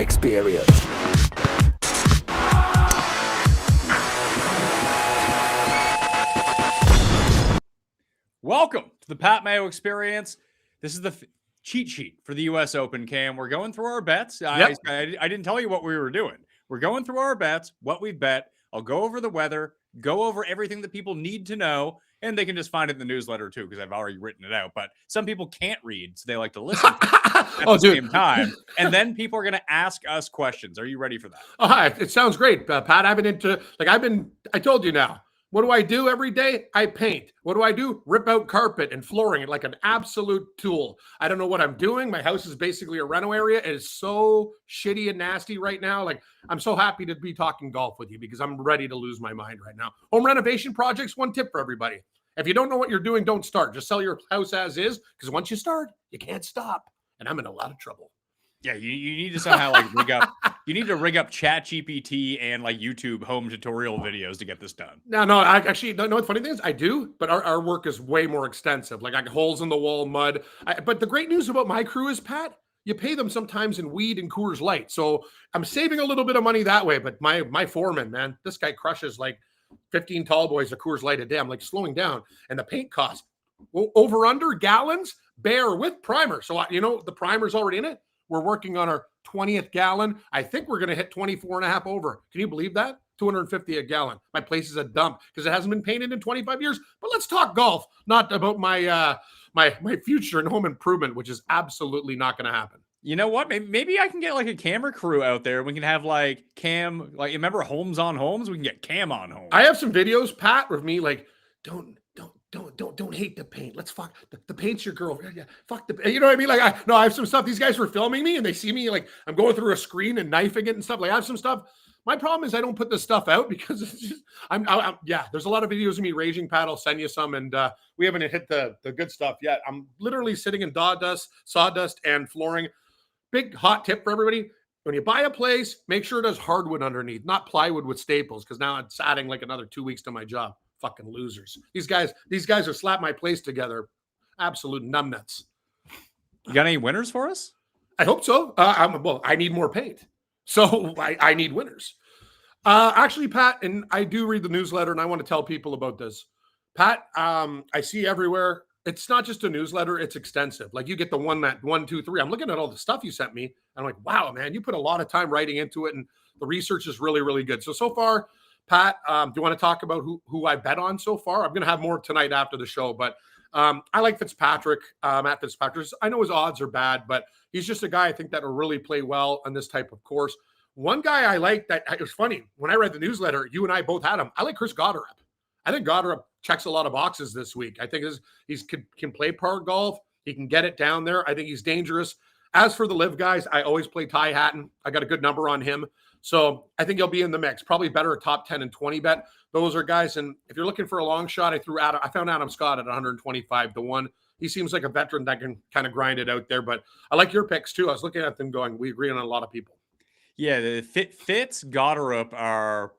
Experience. Welcome to the Pat Mayo Experience. This is the cheat sheet for the U.S. Open, Cam. We're going through our bets. Yep. I didn't tell you what we were doing. We're going through our bets, what we bet. I'll go over the weather, go over everything that people need to know, and they can just find it in the newsletter too, because I've already written it out. But some people can't read, so they like to listen at the same time. And then people are going to ask us questions. Are you ready for that? Oh, it sounds great, Pat. I told you now. What do I do every day? I paint. What do I do? Rip out carpet and flooring like an absolute tool. I don't know what I'm doing. My house is basically a reno area. It is so shitty and nasty right now. Like, I'm so happy to be talking golf with you because I'm ready to lose my mind right now. Home renovation projects, one tip for everybody. If you don't know what you're doing, don't start. Just sell your house as is, because once you start, you can't stop. And I'm in a lot of trouble. Yeah, you need to somehow like rig up. You need to rig up ChatGPT and like YouTube home tutorial videos to get this done. No, I actually don't know what funny thing is. I do, but our work is way more extensive. Like I got holes in the wall, mud. But the great news about my crew is, Pat, you pay them sometimes in weed and Coors Light. So I'm saving a little bit of money that way. But my foreman, man, this guy crushes like 15 tall boys of Coors Light a day. I'm like slowing down, and the paint cost over under gallons, bare with primer. So the primer's already in it. We're working on our 20th gallon. I think we're going to hit 24 and a half over. Can you believe that? 250 a gallon. My place is a dump because it hasn't been painted in 25 years. But let's talk golf, not about my my future in home improvement, which is absolutely not going to happen. You know what? Maybe I can get like a camera crew out there. We can have like Cam, like remember Homes on Homes? We can get Cam on Homes. I have some videos, Pat, with me like, don't hate the paint. Let's fuck the paint's your girl. Yeah, fuck the. You know what I mean? Like I have some stuff. These guys were filming me and they see me like I'm going through a screen and knifing it and stuff. Like I have some stuff. My problem is I don't put this stuff out because it's just I'm there's a lot of videos of me raging, Pat. I'll send you some, and we haven't hit the good stuff yet. I'm literally sitting in sawdust and flooring. Big hot tip for everybody. When you buy a place, make sure it has hardwood underneath, not plywood with staples, because now it's adding like another 2 weeks to my job. Fucking losers. These guys have slapped my place together. Absolute numbnuts. You got any winners for us? I hope so. I need more paint. So I need winners. Actually, Pat, and I do read the newsletter and I want to tell people about this. Pat, I see everywhere. It's not just a newsletter. It's extensive. Like you get the 1, 2, 3. I'm looking at all the stuff you sent me. I'm like, wow, man, you put a lot of time writing into it. And the research is really, really good. So far, Pat, do you want to talk about who I bet on so far? I'm going to have more tonight after the show, but I like Fitzpatrick, Matt Fitzpatrick. I know his odds are bad, but he's just a guy I think that will really play well on this type of course. One guy I like that it was funny when I read the newsletter, you and I both had him. I like Chris Gotterup. I think Gotterup checks a lot of boxes this week. I think he can play par golf. He can get it down there. I think he's dangerous. As for the live guys, I always play Ty Hatton. I got a good number on him. So I think he'll be in the mix, probably better a top 10 and 20 bet. Those are guys. And if you're looking for a long shot, I found Adam Scott at 125 to 1. He seems like a veteran that can kind of grind it out there, but I like your picks too. I was looking at them going, we agree on a lot of people. Yeah. The Fitz, Gotterup are,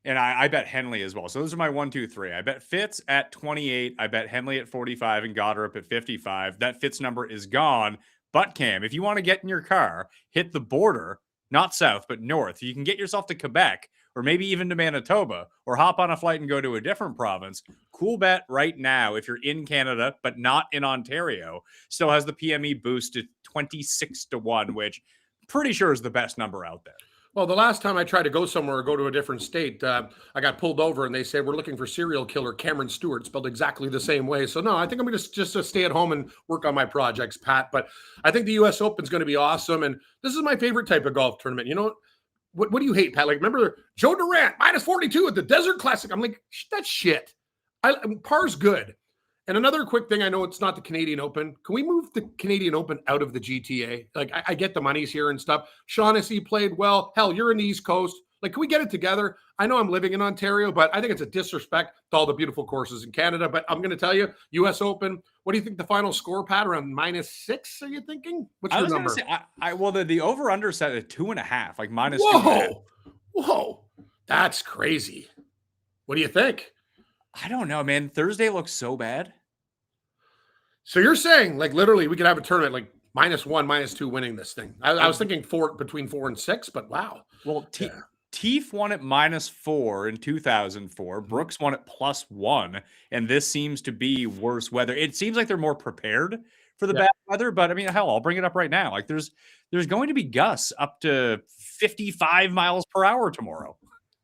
and I bet Henley as well. So those are my 1, 2, 3. I bet Fitz at 28. I bet Henley at 45 and Gotterup at 55. That Fitz number is gone. But Cam, if you want to get in your car, hit the border, not south, but north. You can get yourself to Quebec or maybe even to Manitoba or hop on a flight and go to a different province. Cool bet right now, if you're in Canada, but not in Ontario, still has the PME boost to 26 to 1, which pretty sure is the best number out there. Well, the last time I tried to go somewhere or go to a different state, I got pulled over and they said, we're looking for serial killer Cameron Stewart, spelled exactly the same way. So no, I think I'm going to just stay at home and work on my projects, Pat. But I think the U.S. Open is going to be awesome. And this is my favorite type of golf tournament. You know, what do you hate, Pat? Like, remember Joe Durant, minus 42 at the Desert Classic. I'm like, that's shit. Par's good. And another quick thing, I know it's not the Canadian Open. Can we move the Canadian Open out of the GTA? Like, I get the money's here and stuff. Shaughnessy played well. Hell, you're in the East Coast. Like, can we get it together? I know I'm living in Ontario, but I think it's a disrespect to all the beautiful courses in Canada. But I'm going to tell you, U.S. Open, what do you think the final score, Pat? Around -6, are you thinking? What's your number? Well, the over-under set at 2.5, like -2.5. Whoa. That's crazy. What do you think? I don't know, man. Thursday looks so bad. So you're saying, like, literally, we could have a tournament like -1, -2 winning this thing. I was thinking between 4 and 6, but wow. Well, Yeah. Teef won at -4 in 2004. Mhm. Brooks won at +1, and this seems to be worse weather. It seems like they're more prepared for the Yeah. bad weather, but I mean, hell, I'll bring it up right now. Like there's going to be gusts up to 55 miles per hour tomorrow.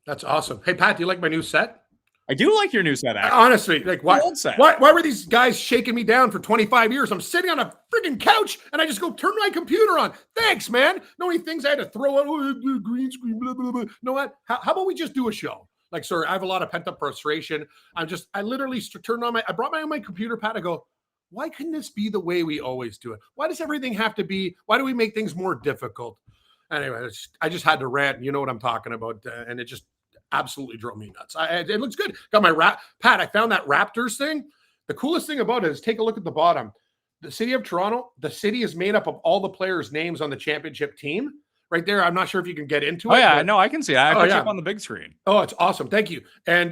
That's awesome. Hey, Pat, do you like my new set? I do like your new set, actually. Honestly, like The old set. why were these guys shaking me down for 25 years? I'm sitting on a freaking couch and I just go turn my computer on. Thanks, man. No any things I had to throw out, green screen, blah, blah, blah. You know what? How about we just do a show? Like, sir, I have a lot of pent-up frustration. I literally turned on I brought my computer, Pat. I go, why couldn't this be the way we always do it? Why does everything have to be, why do we make things more difficult? Anyway, I just had to rant. You know what I'm talking about. And it just absolutely drove me nuts. It looks good. Got my Pat, I found that Raptors thing. The coolest thing about it is take a look at the bottom. The city of Toronto, the city is made up of all the players' names on the championship team. Right there. I'm not sure if you can get into it. Oh, yeah. No, I can see it. I put it yeah. up on the big screen. Oh, it's awesome. Thank you. And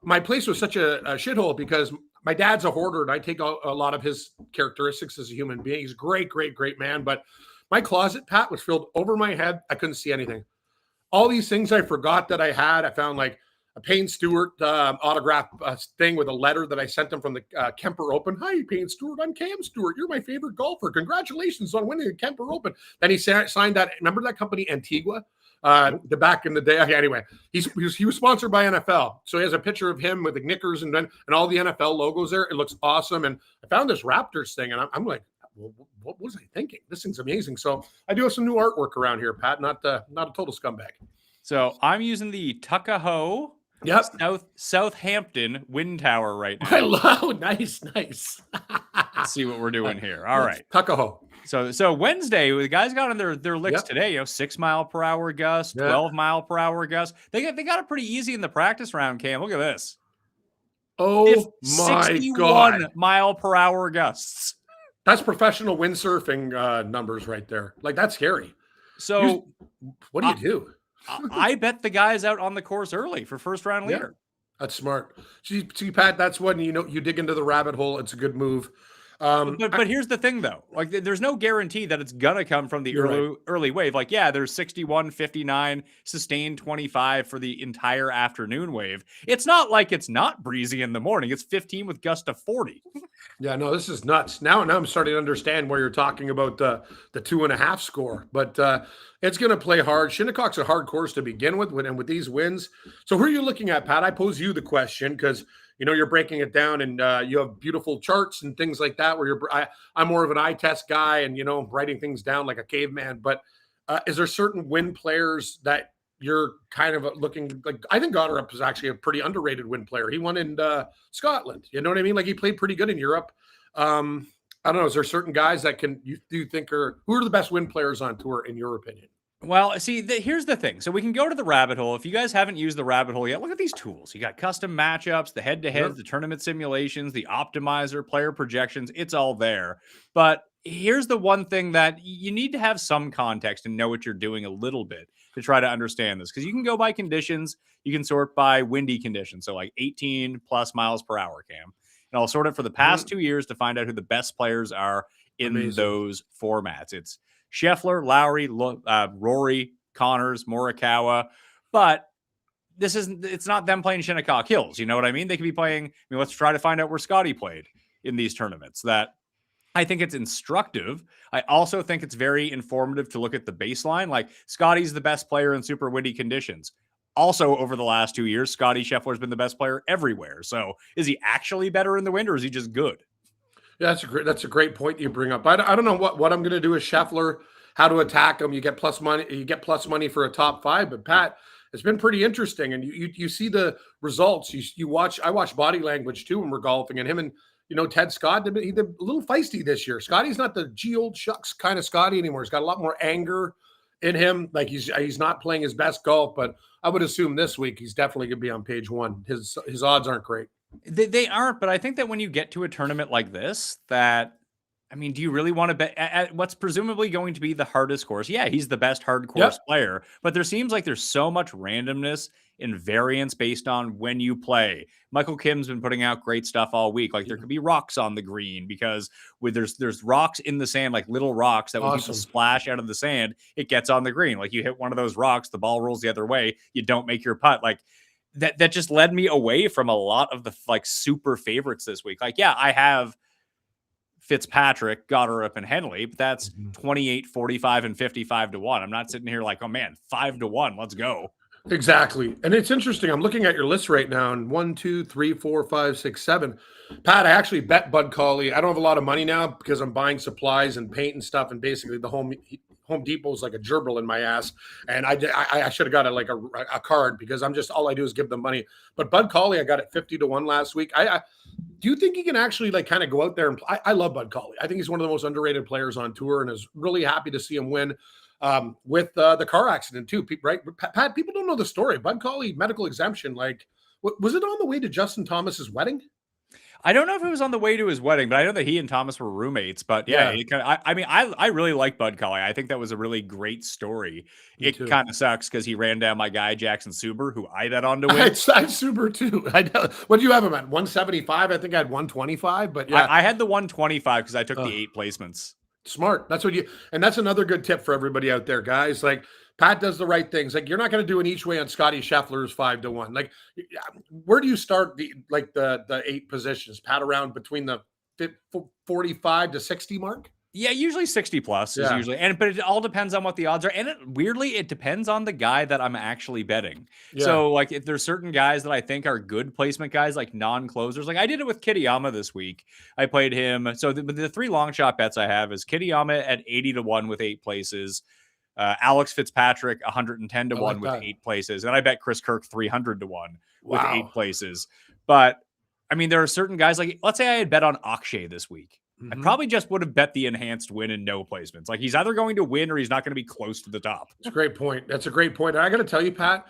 my place was such a shithole because my dad's a hoarder and I take a lot of his characteristics as a human being. He's a great, great, great man. But my closet, Pat, was filled over my head. I couldn't see anything. All these things I forgot that I had. I found like a Payne Stewart autograph thing with a letter that I sent him from the Kemper Open. Hi, Payne Stewart. I'm Cam Stewart. You're my favorite golfer. Congratulations on winning the Kemper Open. Then he signed that. Remember that company Antigua? The back in the day. Okay, anyway, he was sponsored by NFL. So he has a picture of him with the knickers and all the NFL logos there. It looks awesome. And I found this Raptors thing and I'm like, well, what was I thinking? This thing's amazing. So I do have some new artwork around here, Pat. Not a total scumbag. So I'm using the Tuckahoe Southampton wind tower right now. Hello, nice. Let's see what we're doing here. All right, Tuckahoe. So Wednesday, the guys got on their licks today. 6 mile per hour gusts, 12 mile per hour gusts. They got it pretty easy in the practice round. Cam, look at this. Oh my God! Mile per hour gusts. That's professional windsurfing numbers right there. Like, that's scary. So what do you do? I bet the guys out on the course early for first round leader. That's smart. See, Pat, that's when you dig into the rabbit hole. It's a good move. But here's the thing, though. Like, there's no guarantee that it's gonna come from the early wave. Like, yeah, there's 61, 59, sustained 25 for the entire afternoon wave. It's not like it's not breezy in the morning. It's 15 with gust of 40. Yeah, no, this is nuts. Now I'm starting to understand where you're talking about the 2.5 score. But it's going to play hard. Shinnecock's a hard course to begin with, and with these wins. So who are you looking at, Pat? I pose you the question because you're breaking it down and you have beautiful charts and things like that where I'm more of an eye test guy and, writing things down like a caveman. But is there certain win players that you're kind of looking like? I think Goddard is actually a pretty underrated win player. He won in Scotland. You know what I mean? Like, he played pretty good in Europe. I don't know. Is there certain guys that you think who are the best win players on tour in your opinion? Well, see, here's the thing. So we can go to the rabbit hole. If you guys haven't used the rabbit hole yet, look at these tools. You got custom matchups, the head-to-heads, the tournament simulations, the optimizer, player projections. It's all there. But here's the one thing that you need to have some context and know what you're doing a little bit to try to understand this. Because you can go by conditions. You can sort by windy conditions. So like 18 plus miles per hour, Cam. And I'll sort it for the past 2 years to find out who the best players are in those formats. It's Scheffler, Lowry, Rory, Connors, Morikawa, but it's not them playing Shinnecock Hills. You know what I mean? They could be playing. Let's try to find out where Scotty played in these tournaments. That I think it's instructive. I also think it's very informative to look at the baseline. Like, Scotty's the best player in super windy conditions. Also, over the last 2 years, Scotty Scheffler's been the best player everywhere. So is he actually better in the wind, or is he just good? Yeah, that's a great point you bring up. I don't know what I'm going to do with Scheffler, how to attack him. You get plus money for a top 5, but Pat, it's been pretty interesting. And you see the results. I watch body language too when we're golfing, and him and Ted Scott, he's a little feisty this year. Scotty's not the old shucks kind of Scotty anymore. He's got a lot more anger in him. Like, he's not playing his best golf, but I would assume this week he's definitely going to be on page 1. His odds aren't great. They aren't, but I think that when you get to a tournament like this, that mean, do you really want to bet at what's presumably going to be the hardest course? Yeah, he's the best hard course Yep. player, but there seems like there's so much randomness and variance based on when you play. Michael Kim's been putting out great stuff all week. Like there Yeah. could be rocks on the green because there's rocks in the sand, like little rocks that when people Awesome. splash out of the sand, it gets on the green. Like you hit one of those rocks, the ball rolls the other way, you don't make your putt. Like that just led me away from a lot of the like super favorites this week. Like, yeah, I have Fitzpatrick, Goddard, and Henley, but that's Mhm. 28, 45, and 55 to 1. I'm not sitting here like, oh man, 5 to 1. Let's go. Exactly. And it's interesting. I'm looking at your list right now, and 1, 2, 3, 4, 5, 6, 7. Pat, I actually bet Bud Cauley. I don't have a lot of money now because I'm buying supplies and paint and stuff, and basically the Home Depot is like a gerbil in my ass. And I should have got a card because I'm just all I do is give them money. But Bud Cauley, I got it 50 to 1 last week. Do you think he can actually like kind of go out there and play? I love Bud Cauley. I think he's one of the most underrated players on tour, and is really happy to see him win with the car accident too. Right, Pat? People don't know the story. Bud Cauley medical exemption. Like, was it on the way to Justin Thomas's wedding? I don't know if it was on the way to his wedding, but I know that he and Thomas were roommates. But yeah, Yeah, I mean, I really like Bud Cauley. I think that was a really great story. me It too. kind of sucks because he ran down my guy Jackson Suber, who I bet on to win. I'm super too. I know. What do you have him at? 175. I think I had 125. But yeah, I had the 125 because I took uh, the 8 placements. smart. That's what you. And that's another good tip for everybody out there, guys. Like Pat does the right things. Like you're not going to do an each way on Scotty Scheffler's 5 to 1. Like, where do you start the 8 positions? Pat around between the 45 to 60 mark. Yeah, usually 60 plus is Yeah. usually, but it all depends on what the odds are. And weirdly, it depends on the guy that I'm actually betting. Yeah. So, like, if there's certain guys that I think are good placement guys, like non-closers, like I did it with Kitayama this week. I played him. So the 3 long shot bets I have is Kitayama at 80 to 1 with 8 places, Alex Fitzpatrick 110 to I 1 like with that. 8 places, and I bet Chris Kirk 300 to 1 with 8 Wow. places. But I mean, there are certain guys, like let's say I had bet on Akshay this week. I Mhm. probably just would have bet the enhanced win and no placements. Like he's either going to win or he's not going to be close to the top. It's a great point. That's a great point. And I got to tell you, Pat,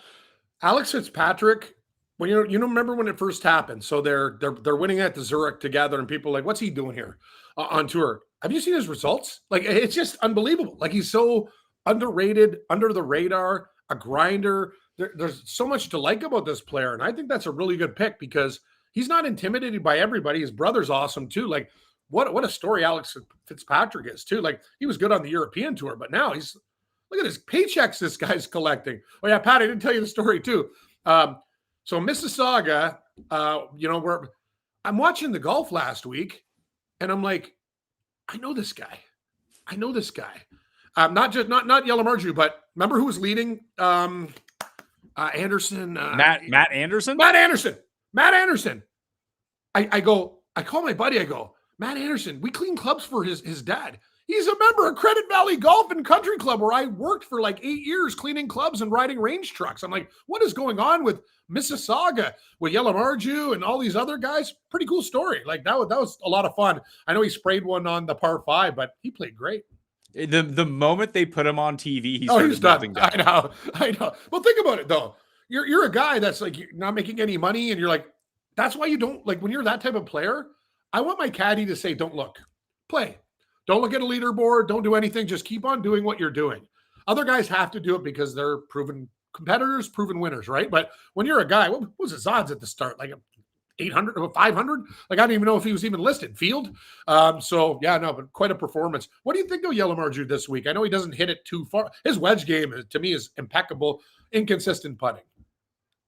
Alex Fitzpatrick. When remember when it first happened. So they're winning at the Zurich together, and people are like, what's he doing here on tour? Have you seen his results? Like it's just unbelievable. Like he's so underrated, under the radar, a grinder. There's so much to like about this player, and I think that's a really good pick because he's not intimidated by everybody. His brother's awesome too. Like what a story Alex Fitzpatrick is too. Like he was good on the European tour, but now he's look at his paychecks this guy's collecting. Oh yeah, Pat, I didn't tell you the story too. So Mississauga, where I'm watching the golf last week, and I'm like, I know this guy. I know this guy. Not Yellow Marju, but remember who was leading? Anderson. Matt Anderson. Matt Anderson. Matt Anderson. I call my buddy. I go, Matt Anderson. We clean clubs for his dad. He's a member of Credit Valley Golf and Country Club, where I worked for like 8 years cleaning clubs and riding range trucks. I'm like, what is going on with Mississauga, with Yellow Marju and all these other guys? Pretty cool story. Like that was a lot of fun. I know he sprayed one on the par 5, but he played great. The moment they put him on TV, he He's started done. melting down. I know. Well, think about it though. You're a guy that's like you're not making any money, and you're like, that's why you don't like when you're that type of player. I want my caddy to say, don't look, play. Don't look at a leaderboard. Don't do anything. Just keep on doing what you're doing. Other guys have to do it because they're proven competitors, proven winners, right? But when you're a guy, what was his odds at the start? Like 800 or 500? Like, I don't even know if he was even listed. Field. So, yeah, no, but quite a performance. What do you think of Yellow Marju this week? I know he doesn't hit it too far. His wedge game, to me, is impeccable, inconsistent putting.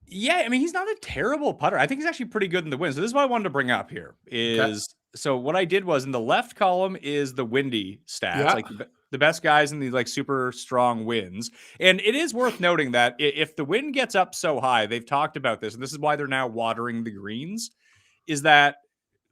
Yeah, I mean, he's not a terrible putter. I think he's actually pretty good in the wind. So this is what I wanted to bring up here is so what I did was in the left column is the windy stats, Yeah. like the best guys in the like super strong winds. And it is worth noting that if the wind gets up so high, they've talked about this, and this is why they're now watering the greens, is that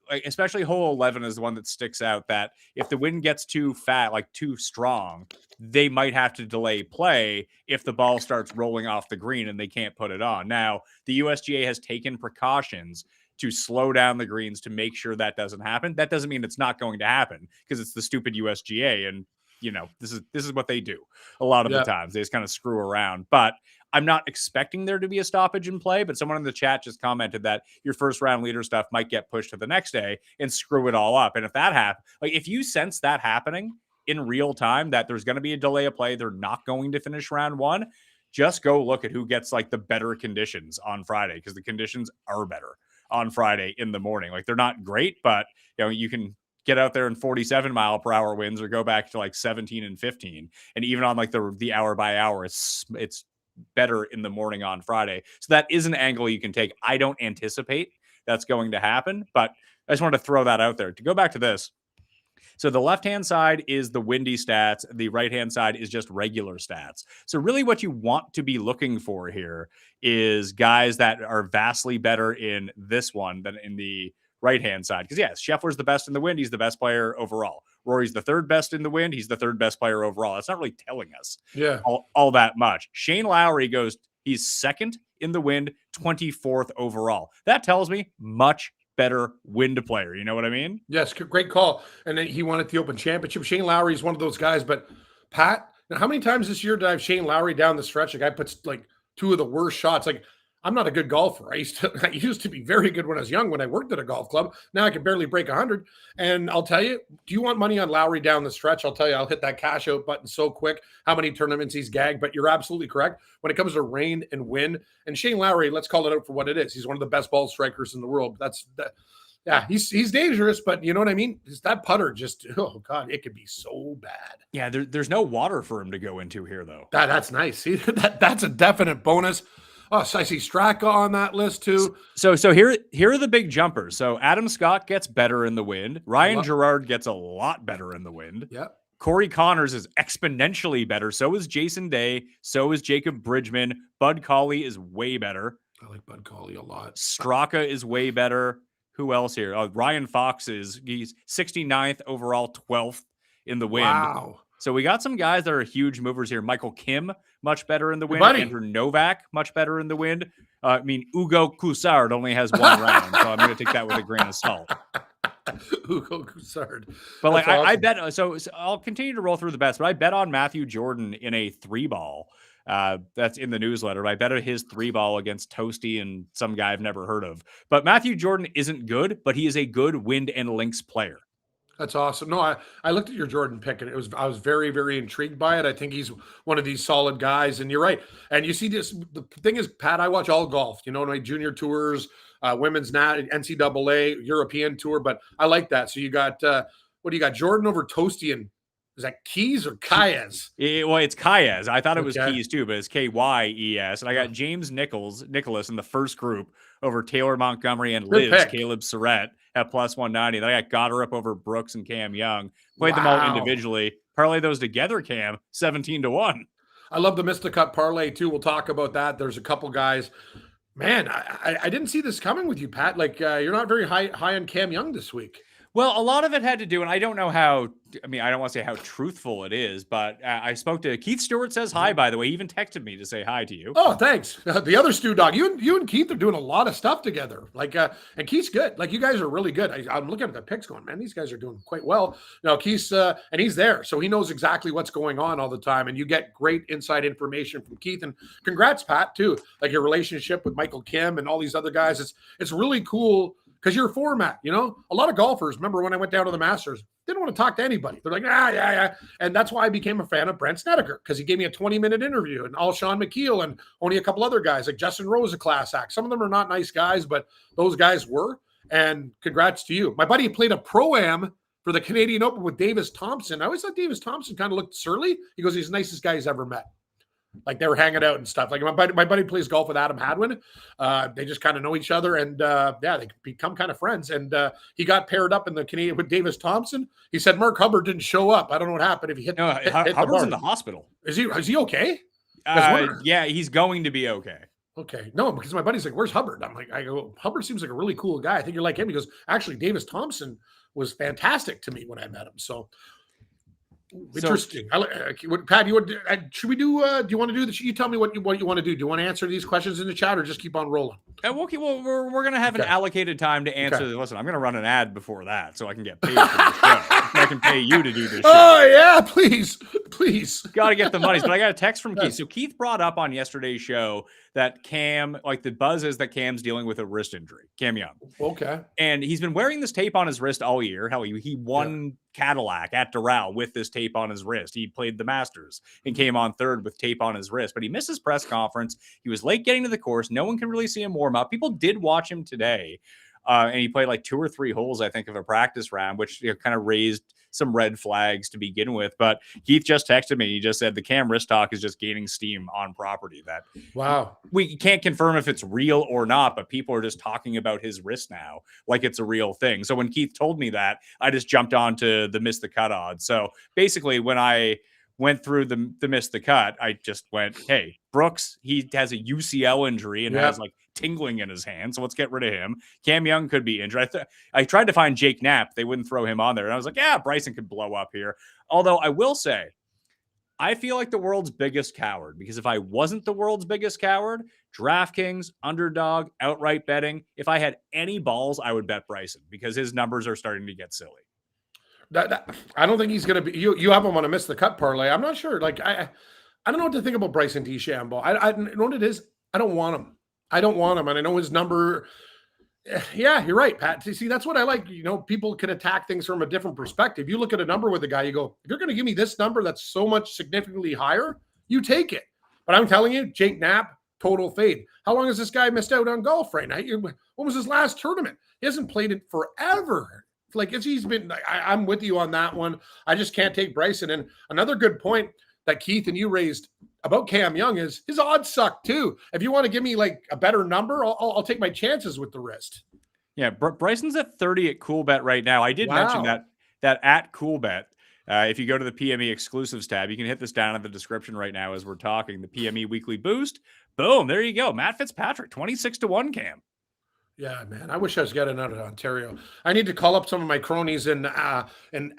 like especially hole 11 is the one that sticks out, that if the wind gets too fat, like too strong, they might have to delay play if the ball starts rolling off the green and they can't put it on. Now, the USGA has taken precautions to slow down the greens to make sure that doesn't happen. That doesn't mean it's not going to happen because it's the stupid USGA. And this is what they do a lot of the times. They just kind of screw around. But I'm not expecting there to be a stoppage in play, but someone in the chat just commented that your first round leader stuff might get pushed to the next day and screw it all up. And if that happens, like if you sense that happening in real time, that there's going to be a delay of play, they're not going to finish round one, just go look at who gets like the better conditions on Friday, because the conditions are better on Friday in the morning. Like they're not great, but you can get out there in 47-mile-per-hour winds or go back to like 17 and 15. And even on like the hour by hour, it's better in the morning on Friday. So that is an angle you can take. I don't anticipate that's going to happen, but I just wanted to throw that out there. To go back to this, so the left-hand side is the windy stats. The right-hand side is just regular stats. So really what you want to be looking for here is guys that are vastly better in this one than in the right-hand side. Because, yes, Scheffler's the best in the wind. He's the best player overall. Rory's the third best in the wind. He's the third best player overall. That's not really telling us all that much. Shane Lowry he's second in the wind, 24th overall. That tells me much better wind player. You know what I mean? Yes, great call. And then he won at the Open Championship. Shane Lowry is one of those guys. But Pat, now how many times this year did I have Shane Lowry down the stretch? The guy puts like two of the worst shots. Like, I'm not a good golfer. I used to be very good when I was young, when I worked at a golf club. Now I can barely break 100. And I'll tell you, do you want money on Lowry down the stretch? I'll tell you, I'll hit that cash out button so quick, how many tournaments he's gagged. But you're absolutely correct. When it comes to rain and wind, and Shane Lowry, let's call it out for what it is. He's one of the best ball strikers in the world. Yeah, he's dangerous, but you know what I mean? That putter just, oh God, it could be so bad. Yeah, there's no water for him to go into here, though. That's nice. See, that's a definite bonus. Oh, so I see Straka on that list too. So here are the big jumpers. So Adam Scott gets better in the wind. Ryan Gerard gets a lot better in the wind. Yep. Corey Connors is exponentially better. So is Jason Day. So is Jacob Bridgman. Bud Cauley is way better. I like Bud Cauley a lot. Straka is way better. Who else here? Ryan Fox he's 69th overall, 12th in the wind. Wow. So we got some guys that are huge movers here. Michael Kim, much better in the wind. Andrew Novak, much better in the wind. Hugo Coussard only has one round, so I'm going to take that with a grain of salt. Hugo Coussard. But like awesome. I bet, so I'll continue to roll through the bets, but I bet on Matthew Jordan in a 3-ball. That's in the newsletter. I bet his 3-ball against Toasty and some guy I've never heard of. But Matthew Jordan isn't good, but he is a good wind and links player. That's awesome. No, I looked at your Jordan pick and I was very, very intrigued by it. I think he's one of these solid guys, and you're right. And you see this, the thing is, Pat, I watch all golf, my junior tours, women's NCAA, European tour, but I like that. So you got, what do you got? Jordan over Toasty, and is that Keys or Kyes? Well, it's Kyes. I thought it was Keys too, but it's Kyes. And I got James Nicholas in the first group over Taylor Montgomery and Caleb Surratt at plus 190. Then I got Goddard over Brooks and Cam Young. Played them all individually. Parlay those together, Cam, 17-1. I love the Mysticut parlay too. We'll talk about that. There's a couple guys. Man, I didn't see this coming with you, Pat. Like you're not very high on Cam Young this week. Well, a lot of it had to do, and I don't know how, I don't want to say how truthful it is, but I spoke to Keith Stewart says hi, by the way. He even texted me to say hi to you. Oh, thanks. The other Stu Dog. You and Keith are doing a lot of stuff together. Like, and Keith's good. Like, you guys are really good. I'm looking at the picks going, man, these guys are doing quite well. Keith's, and he's there. So he knows exactly what's going on all the time. And you get great inside information from Keith. And congrats, Pat, too. Like your relationship with Michael Kim and all these other guys. It's really cool. Because your format, a lot of golfers, remember when I went down to the Masters, didn't want to talk to anybody. They're like, yeah. And that's why I became a fan of Brent Snedeker, because he gave me a 20-minute interview, and all Sean McKeel and only a couple other guys, like Justin Rose, a class act. Some of them are not nice guys, but those guys were. And congrats to you. My buddy played a Pro-Am for the Canadian Open with Davis Thompson. I always thought Davis Thompson kind of looked surly. He goes, he's the nicest guy he's ever met. Like they were hanging out and stuff. Like my buddy plays golf with Adam Hadwin. They just kind of know each other, and they become kind of friends. And he got paired up in the Canadian with Davis Thompson. He said Mark Hubbard didn't show up. I don't know what happened. If he hit Hubbard's in the hospital. Is he okay? Yeah, he's going to be okay. Okay, no, because my buddy's like, "Where's Hubbard?" I go, Hubbard seems like a really cool guy. I think you're like him. He goes, actually, Davis Thompson was fantastic to me when I met him. So. Interesting. Pat, should we do? Do you want to do this? You tell me what you want to do. Do you want to answer these questions in the chat, or just keep on rolling? Okay. Well, we're going to have an allocated time to answer. Listen, I'm going to run an ad before that, so I can get paid for the show. can pay you to do this show. Oh, yeah, please. Got to get the monies. But I got a text from Keith. So Keith brought up on yesterday's show that Cam, like the buzz is that Cam's dealing with a wrist injury, Cam Young. Okay. And he's been wearing this tape on his wrist all year. Hell, he won Cadillac at Doral with this tape on his wrist. He played the Masters and came on third with tape on his wrist. But he missed his press conference. He was late getting to the course. No one can really see him warm up. People did watch him today. And he played like 2 or 3 holes, I think, of a practice round, which kind of raised some red flags to begin with. But Keith just texted me. He just said the Cam wrist talk is just gaining steam on property. That we can't confirm if it's real or not, but people are just talking about his wrist now like it's a real thing. So when Keith told me that, I just jumped on to the miss the cut odds. So basically, when I went through the miss the cut, I just went, hey, Brooks, he has a UCL injury and has like tingling in his hand, so let's get rid of him. Cam Young could be injured. I tried to find Jake Knapp. They wouldn't throw him on there. And I was like, yeah, Bryson could blow up here. Although I will say, I feel like the world's biggest coward, because if I wasn't the world's biggest coward, DraftKings, underdog, outright betting, if I had any balls, I would bet Bryson because his numbers are starting to get silly. I don't think he's going to be. You have him on a miss the cut parlay. I'm not sure. Like I don't know what to think about Bryson DeChambeau. I know what it is. I don't want him. And I know his number. Yeah, you're right, Pat. See, that's what I like. You know, people can attack things from a different perspective. You look at a number with a guy, you go, if you're going to give me this number that's so much significantly higher, you take it. But I'm telling you, Jake Knapp, total fade. How long has this guy missed out on golf right now? When was his last tournament? He hasn't played it forever. Like he's been, I'm with you on that one. I just can't take Bryson. And another good point that Keith and you raised about Cam Young is his odds suck too. If you want to give me like a better number, I'll take my chances with the wrist. Yeah, Bryson's at 30 at CoolBet right now. I did mention that at CoolBet. If you go to the PME exclusives tab, you can hit this down in the description right now as we're talking. The PME weekly boost. Boom, there you go. Matt Fitzpatrick, 26-1 Cam. Yeah, man. I wish I was getting out of Ontario. I need to call up some of my cronies in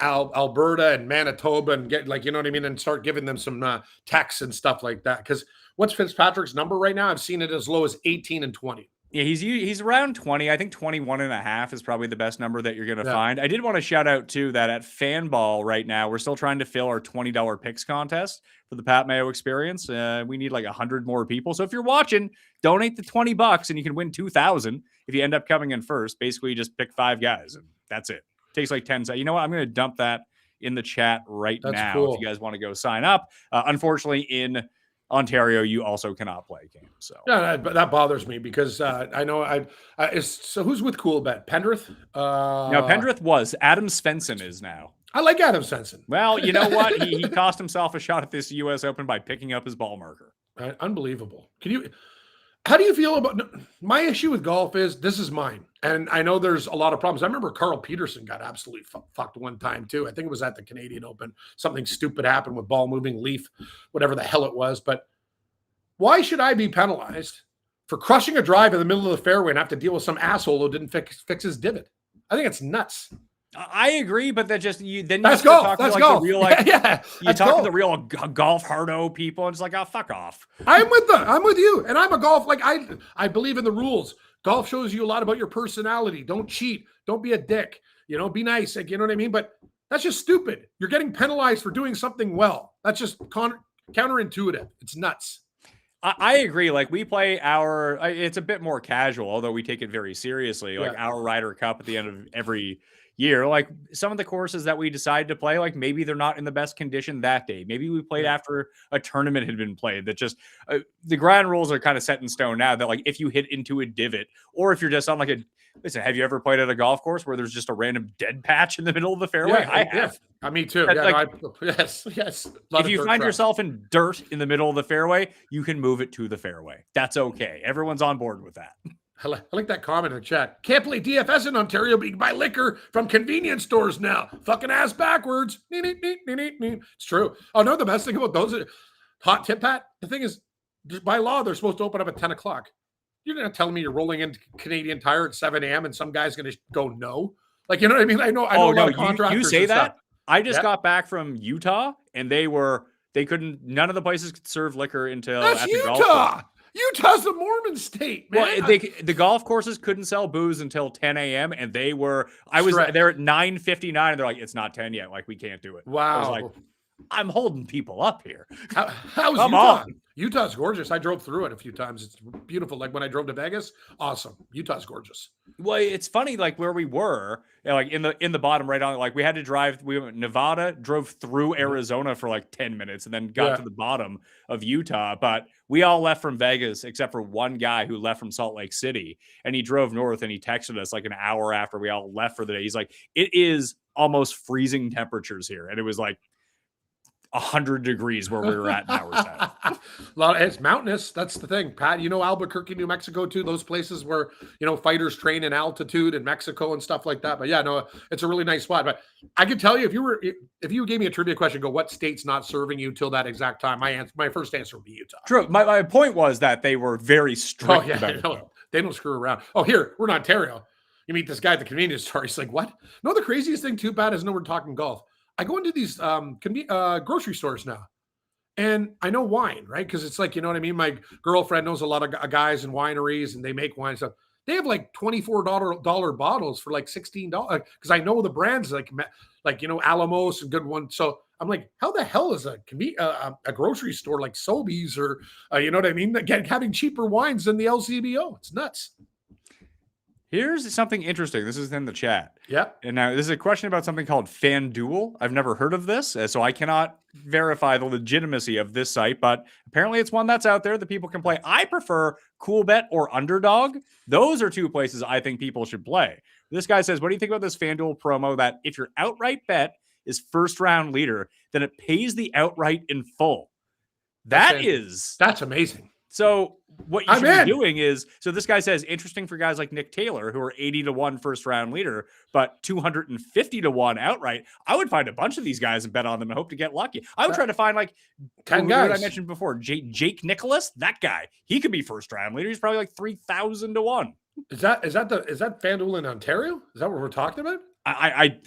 Alberta and Manitoba and get, like, you know what I mean, and start giving them some texts and stuff like that. Because what's Fitzpatrick's number right now? I've seen it as low as 18 and 20. Yeah, he's around 20. I think 21.5 is probably the best number that you're going to find. I did want to shout out, too, that at Fanball right now, we're still trying to fill our $20 picks contest for the Pat Mayo experience. We need like 100 more people. So if you're watching, donate the $20 and you can win 2,000 if you end up coming in first. Basically, you just pick 5 guys and that's it. Takes like 10 seconds. You know what? I'm going to dump that in the chat now cool. If you guys want to go sign up. Unfortunately, in Ontario, you also cannot play, Cam. So yeah, but that bothers me because I know so who's with CoolBet? Penrith? No, Penrith was. Adam Svensson is now. I like Adam Svensson. Well, you know what? He cost himself a shot at this U.S. Open by picking up his ball marker. Unbelievable. How do you feel about my issue with golf is this is mine. And I know there's a lot of problems. I remember Carl Peterson got absolutely fucked one time too. I think it was at the Canadian Open. Something stupid happened with ball moving leaf, whatever the hell it was. But why should I be penalized for crushing a drive in the middle of the fairway and have to deal with some asshole who didn't fix his divot? I think it's nuts. I agree, but that just that's golf. That's golf. You talk to the real golf hardo people, and it's like, oh, fuck off. I'm with you, and I'm a golf. Like I believe in the rules. Golf shows you a lot about your personality. Don't cheat. Don't be a dick. You know, be nice. Like, you know what I mean? But that's just stupid. You're getting penalized for doing something well. That's just counterintuitive. It's nuts. I agree. Like we play it's a bit more casual, although we take it very seriously. Like our Ryder Cup at the end of every year, like some of the courses that we decide to play, like maybe they're not in the best condition that day. Maybe we played after a tournament had been played. That just the ground rules are kind of set in stone now. That like if you hit into a divot, or if you're just on like listen, have you ever played at a golf course where there's just a random dead patch in the middle of the fairway? Yeah, I have. Me too. Yes. If you find yourself in dirt in the middle of the fairway, you can move it to the fairway. That's okay. Everyone's on board with that. I like that comment in the chat. Can't play DFS in Ontario, but you can buy liquor from convenience stores now. Fucking ass backwards. It's true. Oh, no, the best thing about those hot tip, Pat, the thing is, by law, they're supposed to open up at 10 o'clock. You're going to tell me you're rolling into Canadian Tire at 7 a.m. and some guy's going to go no? Like, you know what I mean? I know a lot of contractors. You say that? I just got back from Utah, and none of the places could serve liquor until that's at the Utah. golf course. Utah's a Mormon state, man. Well, the golf courses couldn't sell booze until 10 a.m. and they were. I was Strict. there at 9:59, and they're like, "It's not 10 yet. Like, we can't do it." Wow. I was like, "I'm holding people up here." How's Come Utah? on. Utah's gorgeous. I drove through it a few times. It's beautiful. Like when I drove to Vegas, awesome. Utah's gorgeous. Well, it's funny, like where we were, like in the bottom right on, like we had to drive. We went Nevada, drove through Arizona for like 10 minutes, and then got to the bottom of Utah. But we all left from Vegas except for one guy who left from Salt Lake City, and he drove north, and he texted us like an hour after we all left for the day. He's like, "It is almost freezing temperatures here," and it was like 100 degrees where we were at an hour south. It's mountainous. That's the thing, Pat. You know Albuquerque, New Mexico, too. Those places where fighters train in altitude in Mexico and stuff like that. But yeah, no, it's a really nice spot. But I could tell you if you gave me a trivia question, go, what state's not serving you till that exact time? My first answer would be Utah. True. My point was that they were very strict about it. They don't screw around. Oh, here we're in Ontario. You meet this guy at the convenience store. He's like, "What?" No, the craziest thing too, Pat, is we're talking golf. I go into these grocery stores now, and I know wine, right? Because it's like, you know what I mean? My girlfriend knows a lot of guys in wineries, and they make wine stuff. They have like $24 bottles for like $16 because I know the brands like Alamos and good ones. So I'm like, how the hell is a grocery store like Sobeys or you know what I mean? Again, having cheaper wines than the LCBO? It's nuts. Here's something interesting. This is in the chat. Yeah. And now this is a question about something called FanDuel. I've never heard of this, so I cannot verify the legitimacy of this site, but apparently it's one that's out there that people can play. I prefer CoolBet or Underdog. Those are two places I think people should play. This guy says, what do you think about this FanDuel promo that if your outright bet is first round leader, then it pays the outright in full? That's amazing. So what you should be doing is, so this guy says, interesting for guys like Nick Taylor, who are 80-1 first round leader, but 250-1 outright. I would find a bunch of these guys and bet on them and hope to get lucky. I would try to find like 10 guys. I mentioned before, Jake Nicholas, that guy, he could be first round leader. He's probably like 3,000-1. Is that FanDuel in Ontario? Is that what we're talking about? I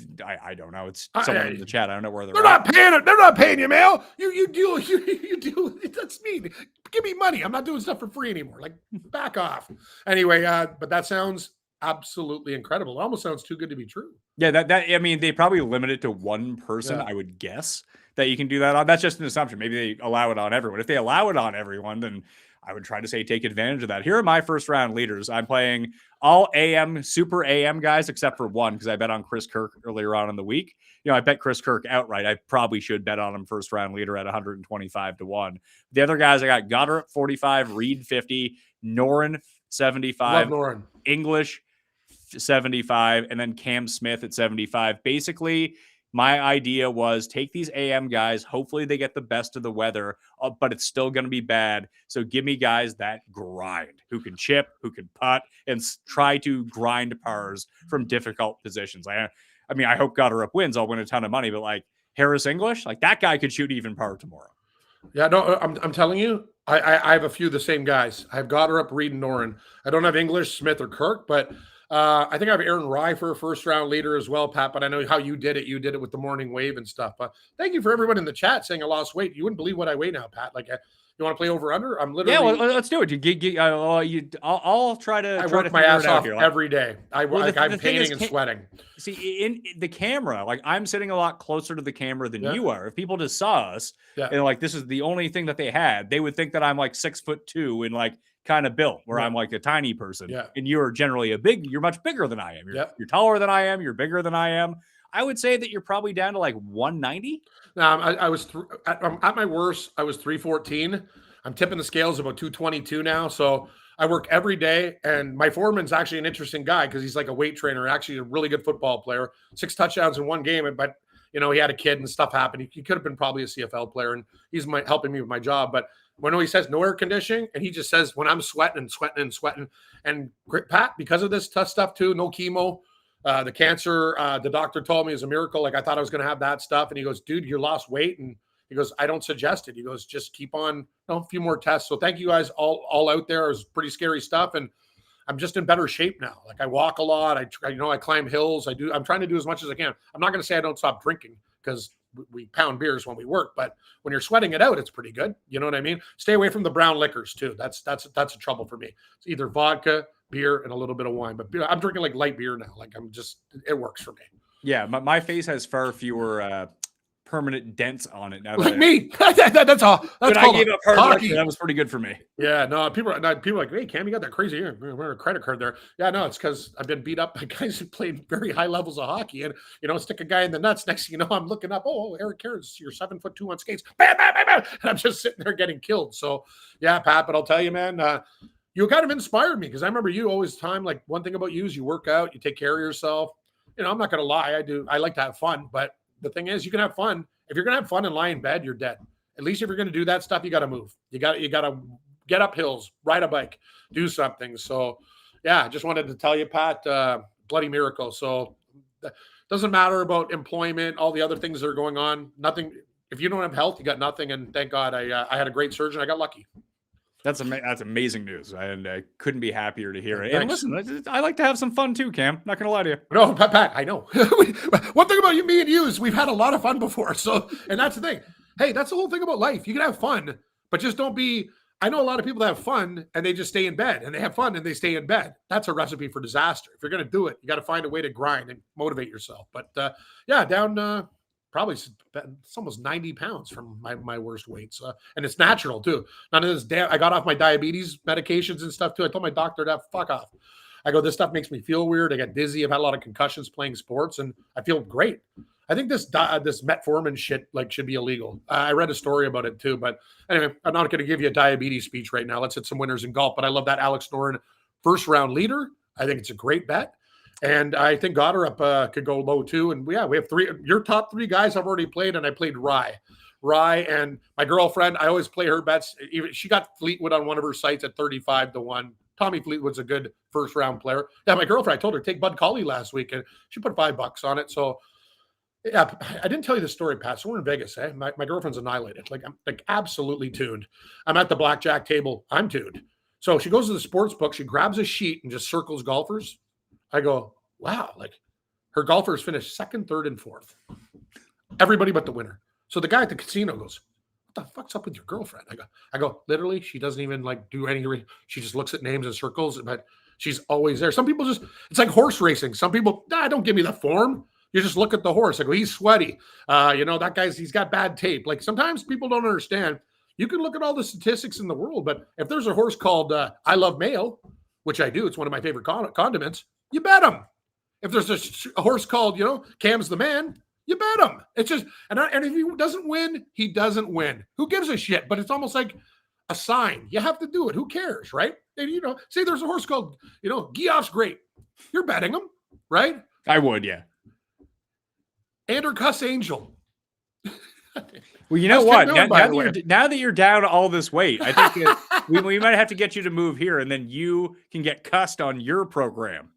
don't know. It's someone in the chat. I don't know where they're not paying it. They're not paying you, Mayo. You do. That's me. Give me money. I'm not doing stuff for free anymore. Like, back off. Anyway, but that sounds absolutely incredible. It almost sounds too good to be true. Yeah, I mean, they probably limit it to one person, I would guess, that you can do that on. That's just an assumption. Maybe they allow it on everyone. If they allow it on everyone, then I would try to say take advantage of that. Here are my first round leaders. I'm playing all AM, super AM guys, except for one, because I bet on Chris Kirk earlier on in the week. I bet Chris Kirk outright. I probably should bet on him first round leader at 125-1. The other guys, I got Goddard at 45, Reed 50, Noren 75, Love Noren. English 75, and then Cam Smith at 75. Basically, my idea was take these AM guys. Hopefully they get the best of the weather, but it's still going to be bad. So give me guys that grind, who can chip, who can putt, and try to grind pars from difficult positions. I mean, I hope Goddard wins. I'll win a ton of money, but like Harris English, like that guy could shoot even par tomorrow. Yeah, no, I'm telling you, I have a few of the same guys. I have Goddard, Reed, and Noren. I don't have English, Smith, or Kirk, but I think I have Aaron Rye for a first-round leader as well, Pat, but I know how you did it. You did it with the morning wave and stuff. But thank you for everyone in the chat saying I lost weight. You wouldn't believe what I weigh now, Pat. Like, you want to play over-under? I'm literally... Yeah, well, let's do it. I'll try to... I work my ass off every day. I'm painting and sweating. See, in the camera, like I'm sitting a lot closer to the camera than you are. If people just saw us and like this is the only thing that they had, they would think that I'm like 6'2" and like kind of built where I'm like a tiny person and you're generally you're much bigger than I am. You're taller than I am. You're bigger than I am. I would say that you're probably down to like 190. I was at my worst. I was 314. I'm tipping the scales about 222 now. So I work every day, and my foreman's actually an interesting guy because he's like a weight trainer, actually a really good football player, 6 touchdowns in one game. But he had a kid and stuff happened. He could have been probably a CFL player, and he's helping me with my job. But when he says no air conditioning, and he just says when I'm sweating, and Pat, because of this tough stuff too, no chemo, the cancer, the doctor told me is a miracle. Like I thought I was going to have that stuff, and he goes, "Dude, you lost weight," and he goes, "I don't suggest it." He goes, "Just keep on a few more tests." So thank you guys all out there. It was pretty scary stuff, and I'm just in better shape now. Like I walk a lot. I climb hills. I'm trying to do as much as I can. I'm not going to say I don't stop drinking because we pound beers when we work, but when you're sweating it out, it's pretty good. You know what I mean? Stay away from the brown liquors too. That's a trouble for me. It's either vodka, beer, and a little bit of wine. But I'm drinking like light beer now. Like it works for me. Yeah, my face has far fewer permanent dents on it now. Like me. That's all. That's I gave up hard hockey. that was pretty good for me. Yeah, no, people are like, hey, Cam, you got that crazy a credit card there. Yeah, no, it's because I've been beat up by guys who played very high levels of hockey, and stick a guy in the nuts. Next thing you know, I'm looking up. Oh, Eric Cairns, you're 7'2" on skates. Bam, bam, bam, bam, and I'm just sitting there getting killed. So, yeah, Pat. But I'll tell you, man, you kind of inspired me because I remember you always like one thing about you is you work out, you take care of yourself. I'm not going to lie, I like to have fun, but the thing is, you can have fun. If you're going to have fun and lie in bed, you're dead. At least if you're going to do that stuff, you got to move. You got to get up hills, ride a bike, do something. So, yeah, just wanted to tell you, Pat, bloody miracle. So, doesn't matter about employment, all the other things that are going on. Nothing. If you don't have health, you got nothing. And thank God I had a great surgeon. I got lucky. That's amazing news, and I couldn't be happier to hear it. Thanks. And listen, I like to have some fun too, Cam. Not gonna lie to you. No, Pat, I know. One thing about me and you is we've had a lot of fun before. So, and that's the thing. Hey, that's the whole thing about life. You can have fun, but just don't be. I know a lot of people that have fun and they just stay in bed, and they have fun and they stay in bed. That's a recipe for disaster. If you're going to do it, you got to find a way to grind and motivate yourself. But yeah, down. Probably it's almost 90 pounds from my worst weights. And it's natural too. None of this I got off my diabetes medications and stuff too. I told my doctor to fuck off. I go, this stuff makes me feel weird. I get dizzy. I've had a lot of concussions playing sports and I feel great. I think this metformin shit should be illegal. I read a story about it too, but anyway, I'm not going to give you a diabetes speech right now. Let's hit some winners in golf, but I love that Alex Noren first round leader. I think it's a great bet. And I think Goddard could go low too. And yeah, we have three. Your top three guys I've already played, and I played Rye, and my girlfriend. I always play her bets. She got Fleetwood on one of her sites at 35-1. Tommy Fleetwood's a good first round player. Yeah, my girlfriend. I told her take Bud Colley last week, and she put $5 on it. So yeah, I didn't tell you the story, Pat. So we're in Vegas. My girlfriend's annihilated. I'm absolutely tuned. I'm at the blackjack table. I'm tuned. So she goes to the sports book. She grabs a sheet and just circles golfers. I go, wow, her golfers finished second, third, and fourth. Everybody but the winner. So the guy at the casino goes, what the fuck's up with your girlfriend? I go, literally, she doesn't even do any, she just looks at names and circles, but she's always there. Some people it's like horse racing. Some people, don't give me the form. You just look at the horse. I go, he's sweaty. That guy's, he's got bad tape. Sometimes people don't understand. You can look at all the statistics in the world, but if there's a horse called I Love Mayo, which I do, it's one of my favorite condiments, you bet him. If there's a horse called, Cam's the man, you bet him. It's just, and if he doesn't win, he doesn't win. Who gives a shit? But it's almost like a sign. You have to do it. Who cares, right? And, say there's a horse called, Geoff's great. You're betting him, right? I would, yeah. Andrew Cuss Angel. Well, you know what? Now that you're down all this weight, I think we might have to get you to move here, and then you can get cussed on your program.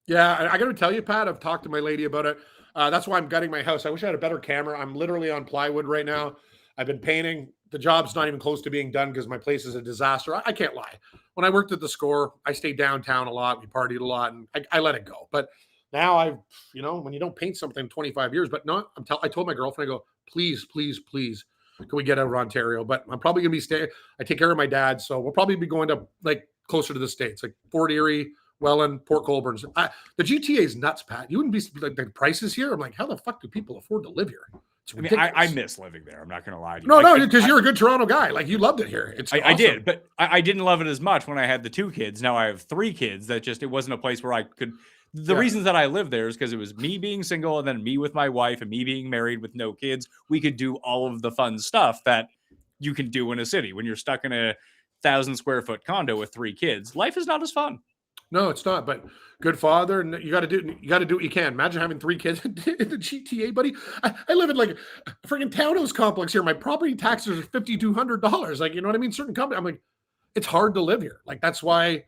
Yeah, I got to tell you, Pat, I've talked to my lady about it. That's why I'm gutting my house. I wish I had a better camera. I'm literally on plywood right now. I've been painting. The job's not even close to being done because my place is a disaster. I can't lie. When I worked at the Score, I stayed downtown a lot. We partied a lot, and I let it go. But now when you don't paint something 25 years, but no, I told my girlfriend, I go, please, please, please, can we get out of Ontario? But I'm probably going to be staying. I take care of my dad, so we'll probably be going to closer to the States, like Fort Erie, Welland, Port Colborne. The GTA is nuts, Pat. You wouldn't be the prices here. I'm like, how the fuck do people afford to live here? I miss living there. I'm not going to lie to you. No, because you're a good Toronto guy. You loved it here. It's awesome. I did, but I didn't love it as much when I had the 2 kids. Now I have 3 kids. It wasn't a place where I could. The reasons that I lived there is because it was me being single and then me with my wife and me being married with no kids. We could do all of the fun stuff that you can do in a city. When you're stuck in a 1,000 square foot condo with 3 kids, life is not as fun. No, it's not. But good father, and you got to do what you can. Imagine having 3 kids in the GTA, buddy. I live in a freaking townhouse complex here. My property taxes are $5,200. You know what I mean? Certain company, I'm like, it's hard to live here. That's why.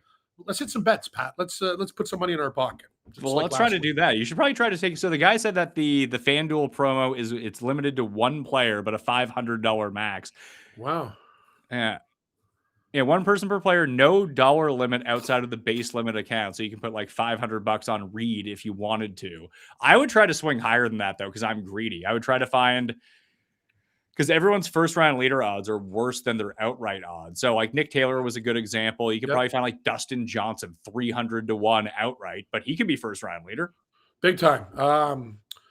Let's hit some bets, Pat. Let's put some money in our pocket. Well, let's try to do that. You should probably try to take. So the guy said that the FanDuel promo it's limited to 1 player, but a $500 max. Wow. Yeah. Yeah, one person per player, no dollar limit outside of the base limit account. So you can put like $500 on Reed if you wanted to. I would try to swing higher than that though, because I'm greedy. I would try to find, because everyone's first round leader odds are worse than their outright odds. So like Nick Taylor was a good example. You could probably find like Dustin Johnson 300-1 outright, but he could be first round leader. Big time.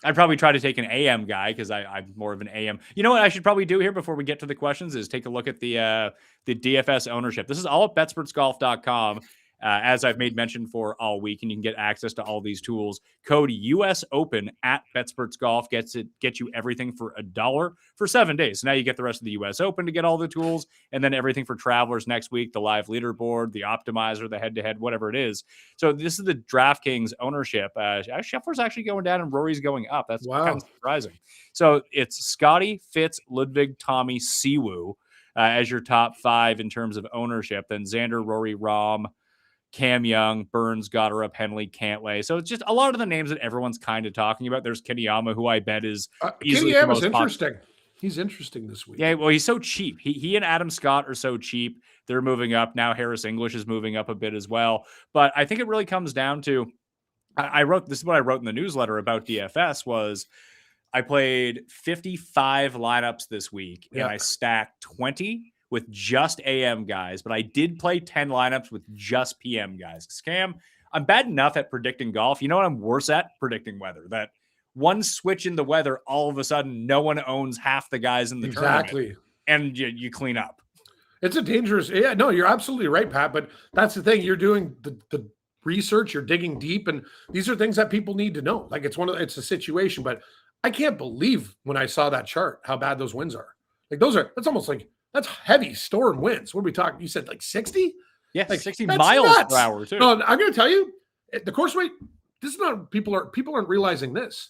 I'd probably try to take an AM guy because I'm more of an AM. You know what I should probably do here before we get to the questions is take a look at the DFS ownership. This is all at betspertsgolf.com. As I've made mention for all week, and you can get access to all these tools. Code US Open at BetSperts Golf gets you everything for $1 for 7 days. So now you get the rest of the US Open to get all the tools, and then everything for travelers next week, the live leaderboard, the optimizer, the head-to-head, whatever it is. So this is the DraftKings ownership. Scheffler's actually going down and Rory's going up. That's kind of surprising. So it's Scotty, Fitz, Ludwig, Tommy, Siwoo as your top 5 in terms of ownership. Then Xander, Rory, Rahm, Cam Young, Burns, Goddard, Henley, Cantlay. So it's just a lot of the names that everyone's kind of talking about. There's Kennyama, who I bet is easily the most interesting. He's interesting this week. Yeah, well, he's so cheap. He and Adam Scott are so cheap. They're moving up. Now Harris English is moving up a bit as well. But I think it really comes down to, this is what I wrote in the newsletter about DFS was I played 55 lineups this week, and I stacked 20 with just AM guys, but I did play 10 lineups with just PM guys. Because Cam, I'm bad enough at predicting golf. You know what I'm worse at? Predicting weather. That one switch in the weather, all of a sudden, no one owns half the guys in the tournament. And you clean up. It's a dangerous, no, you're absolutely right, Pat. But that's the thing. You're doing the research, you're digging deep, and these are things that people need to know. Like it's a situation, but I can't believe when I saw that chart, how bad those winds are. Like that's almost like, that's heavy storm winds. What are we talking? You said like 60? Yeah, like 60 miles per hour too. No, I'm going to tell you, the course rate, this is not, people aren't realizing this.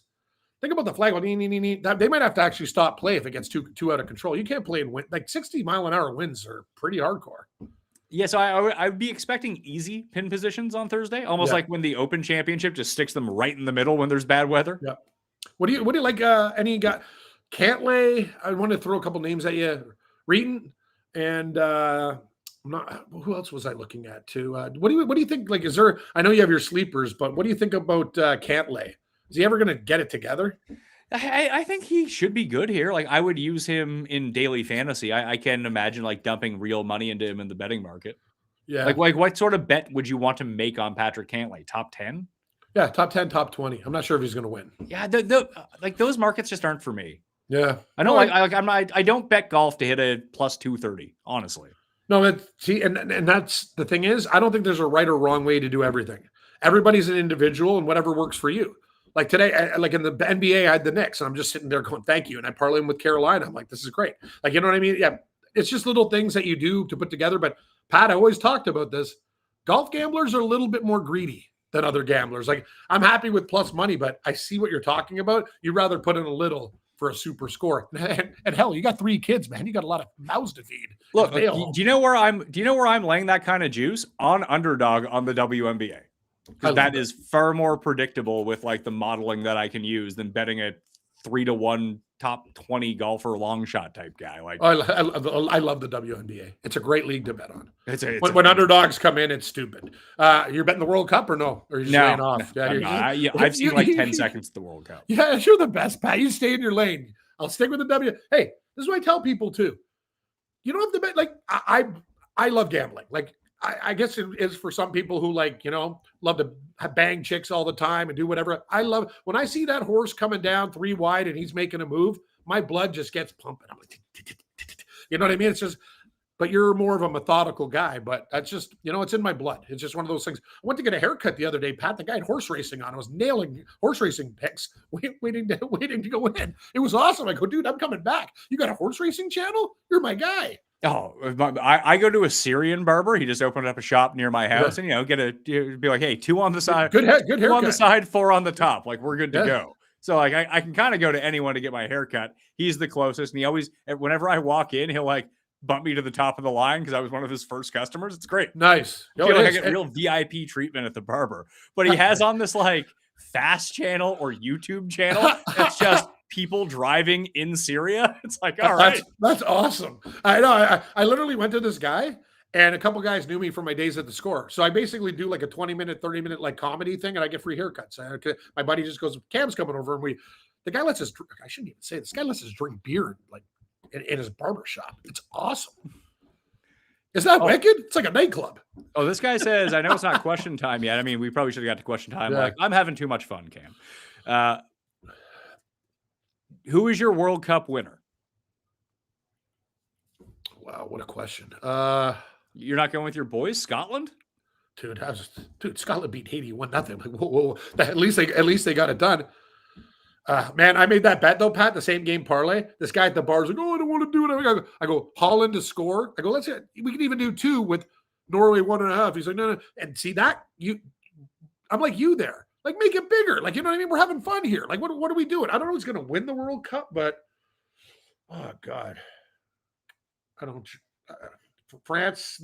Think about the flag. They might have to actually stop play if it gets too out of control. You can't play in wind. Like 60-mile-an-hour winds are pretty hardcore. Yeah, so I would be expecting easy pin positions on Thursday, almost like when the Open Championship just sticks them right in the middle when there's bad weather. Yeah. What do you like? Any guy? Cantlay. I want to throw a couple names at you. Reeton and who else was I looking at too? What do you think? Like, is there? I know you have your sleepers, but what do you think about Cantlay? Is he ever going to get it together? I think he should be good here. Like, I would use him in daily fantasy. I can imagine like dumping real money into him in the betting market. Yeah. Like what sort of bet would you want to make on Patrick Cantlay? Top 10? Yeah, top 10, top 20. I'm not sure if he's going to win. Yeah, like those markets just aren't for me. Yeah, I know. I don't bet golf to hit a plus 230. Honestly, no. And that's the thing is, I don't think there's a right or wrong way to do everything. Everybody's an individual, and whatever works for you. Like today, like in the NBA, I had the Knicks, and I'm just sitting there going, "Thank you." And I parlay them with Carolina. I'm like, "This is great." Like, you know what I mean? Yeah, it's just little things that you do to put together. But Pat, I always talked about this. Golf gamblers are a little bit more greedy than other gamblers. Like, I'm happy with plus money, but I see what you're talking about. You'd rather put in a little for a super score. And hell, you got 3 kids, man. You got a lot of mouths to feed. Look, do you know where I'm laying that kind of juice? On underdog on the WNBA. Because that is far more predictable with like the modeling that I can use than betting a 3-1 top 20 golfer long shot type guy. Like, I love the WNBA. It's a great league to bet on. When underdogs come in, it's stupid. You're betting the World Cup or no? Or are you just laying off? I've seen like 10 seconds at the World Cup. Yeah, you're the best, Pat. You stay in your lane. I'll stick with the W. Hey, this is what I tell people too. You don't have to bet. Like, I love gambling. Like, I guess it is for some people who like, love to bang chicks all the time and do whatever. I love when I see that horse coming down 3 wide and he's making a move, my blood just gets pumping. I'm like, you know what I mean? It's just, but you're more of a methodical guy, but that's just, it's in my blood. It's just one of those things. I went to get a haircut the other day, Pat. The guy had horse racing on. I was nailing horse racing picks, waiting to go in. It was awesome. I go, dude, I'm coming back. You got a horse racing channel? You're my guy. Oh, I go to a Syrian barber. He just opened up a shop near my house, and be like, hey, 2 on the side, good haircut. 2 on the side, 4 on the top. Like, we're good to go. So like, I can kind of go to anyone to get my haircut. He's the closest, and he always, whenever I walk in, he'll like bump me to the top of the line because I was one of his first customers. It's great. Nice. I feel like I get real VIP treatment at the barber. But he has on this like fast channel or YouTube channel that's just people driving in Syria. It's like, all right, that's awesome. I know. I literally went to this guy And a couple guys knew me from my days at the Score. So I basically do like a 20-minute, 30-minute like comedy thing, and I get free haircuts. My buddy just goes, Cam's coming over, and the guy lets us, I shouldn't even say this, guy lets us drink beer like in his barber shop. It's awesome. Is that wicked? It's like a nightclub. Oh, this guy says, I know it's not question time yet. I mean, we probably should have got to question time. Yeah. Like, I'm having too much fun, Cam. Who is your World Cup winner? Wow, what a question. You're not going with your boys, Scotland? Dude, Scotland beat Haiti 1-0. Like, whoa. At least they got it done. Man, I made that bet though, Pat. The same game parlay. This guy at the bar is like, "Oh, I don't want to do it." I go Holland to score. I go, we can even do 2 with Norway 1.5. He's like, no. And see that I'm like you there. Like, make it bigger. Like, you know what I mean? We're having fun here. Like, what are we doing? I don't know who's going to win the World Cup, but oh God, I don't. France.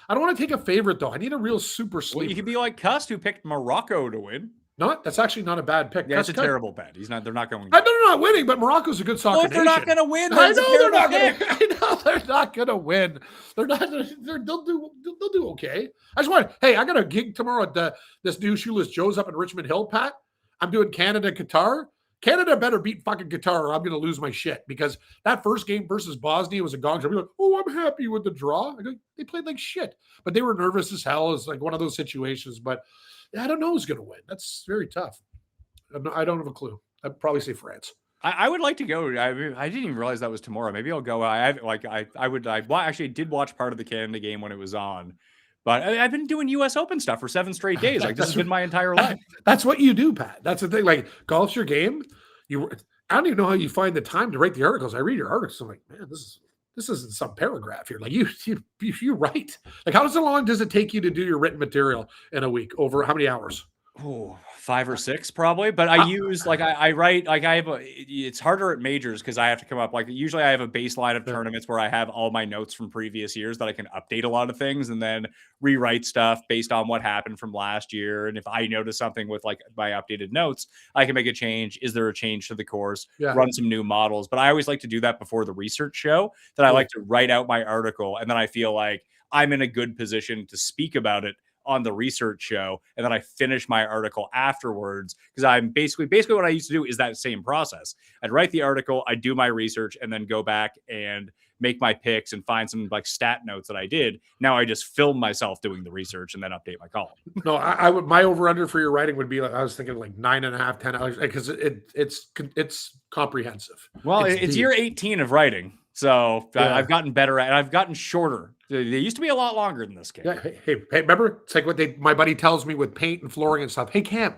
I don't want to take a favorite though. I need a real super sleeper. Well, you could be like Cust, who picked Morocco to win. That's actually not a bad pick. Yeah, it's a terrible bet. They're not going. I know they're not winning, but Morocco's a good soccer nation. They're not going to win. I know they're not going to. I know they're not going to win. They'll do okay. I got a gig tomorrow at this new Shoeless Joe's up in Richmond Hill, Pat. I'm doing Canada, Qatar. Canada better beat fucking Qatar or I'm going to lose my shit, because that first game versus Bosnia was a gong show. People are like, oh, I'm happy with the draw. I go, they played like shit, but they were nervous as hell. It's like one of those situations, but I don't know who's going to win. That's very tough. I don't have a clue. I'd probably say France. I would like to go. I didn't even realize that was tomorrow. Maybe I'll go. I actually did watch part of the Canada game when it was on, but I've been doing U.S. Open stuff for 7 straight days. Like, this has been my entire life. That's what you do, Pat. That's the thing. Like, golf's your game. I don't even know how you find the time to write the articles. I read your articles. I'm like, man, this isn't some paragraph here. Like, you write. Like, how long does it take you to do your written material in a week? Over how many hours? Oh, 5 or 6 probably. But I use I write, like, it's harder at majors because I have to come up, like, usually I have a baseline of tournaments where I have all my notes from previous years that I can update a lot of things and then rewrite stuff based on what happened from last year. And if I notice something with like my updated notes, I can make a change. Is there a change to the course? Yeah. Run some new models. But I always like to do that before the research show, that I like to write out my article. And then I feel like I'm in a good position to speak about it on the research show, and then I finish my article afterwards, because I'm basically what I used to do is that same process. I'd write the article, I'd do my research, and then go back and make my picks and find some like stat notes that I did. Now I just film myself doing the research and then update my column. No, I would, my over under for your writing would be like, I was thinking like 9.5, 10 hours, because it's comprehensive. Well, it's year 18 of writing. So I've gotten better at it. I've gotten shorter. They used to be a lot longer than this game. Yeah. Hey, remember? It's like what my buddy tells me with paint and flooring and stuff. Hey, Cam,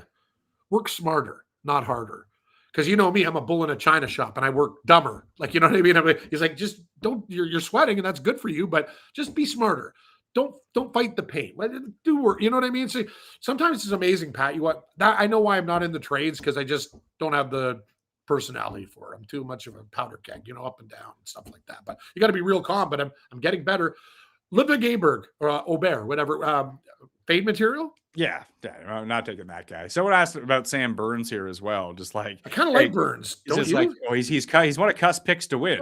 work smarter, not harder. Because you know me, I'm a bull in a china shop and I work dumber. Like, you know what I mean? He's like, just don't, you're sweating and that's good for you, but just be smarter. Don't fight the paint. Do work. You know what I mean? So sometimes it's amazing, Pat. I know why I'm not in the trades, because I just don't have the personality for it. I'm too much of a powder keg, up and down and stuff like that. But you got to be real calm. But I'm getting better. Ludwig Gayberg or Aubert, whatever. Fade material. Yeah, I'm not taking that guy. Someone asked about Sam Burns here as well. Just like, I kind of like Burns. Don't you? Like, he's one of Cuss picks to win.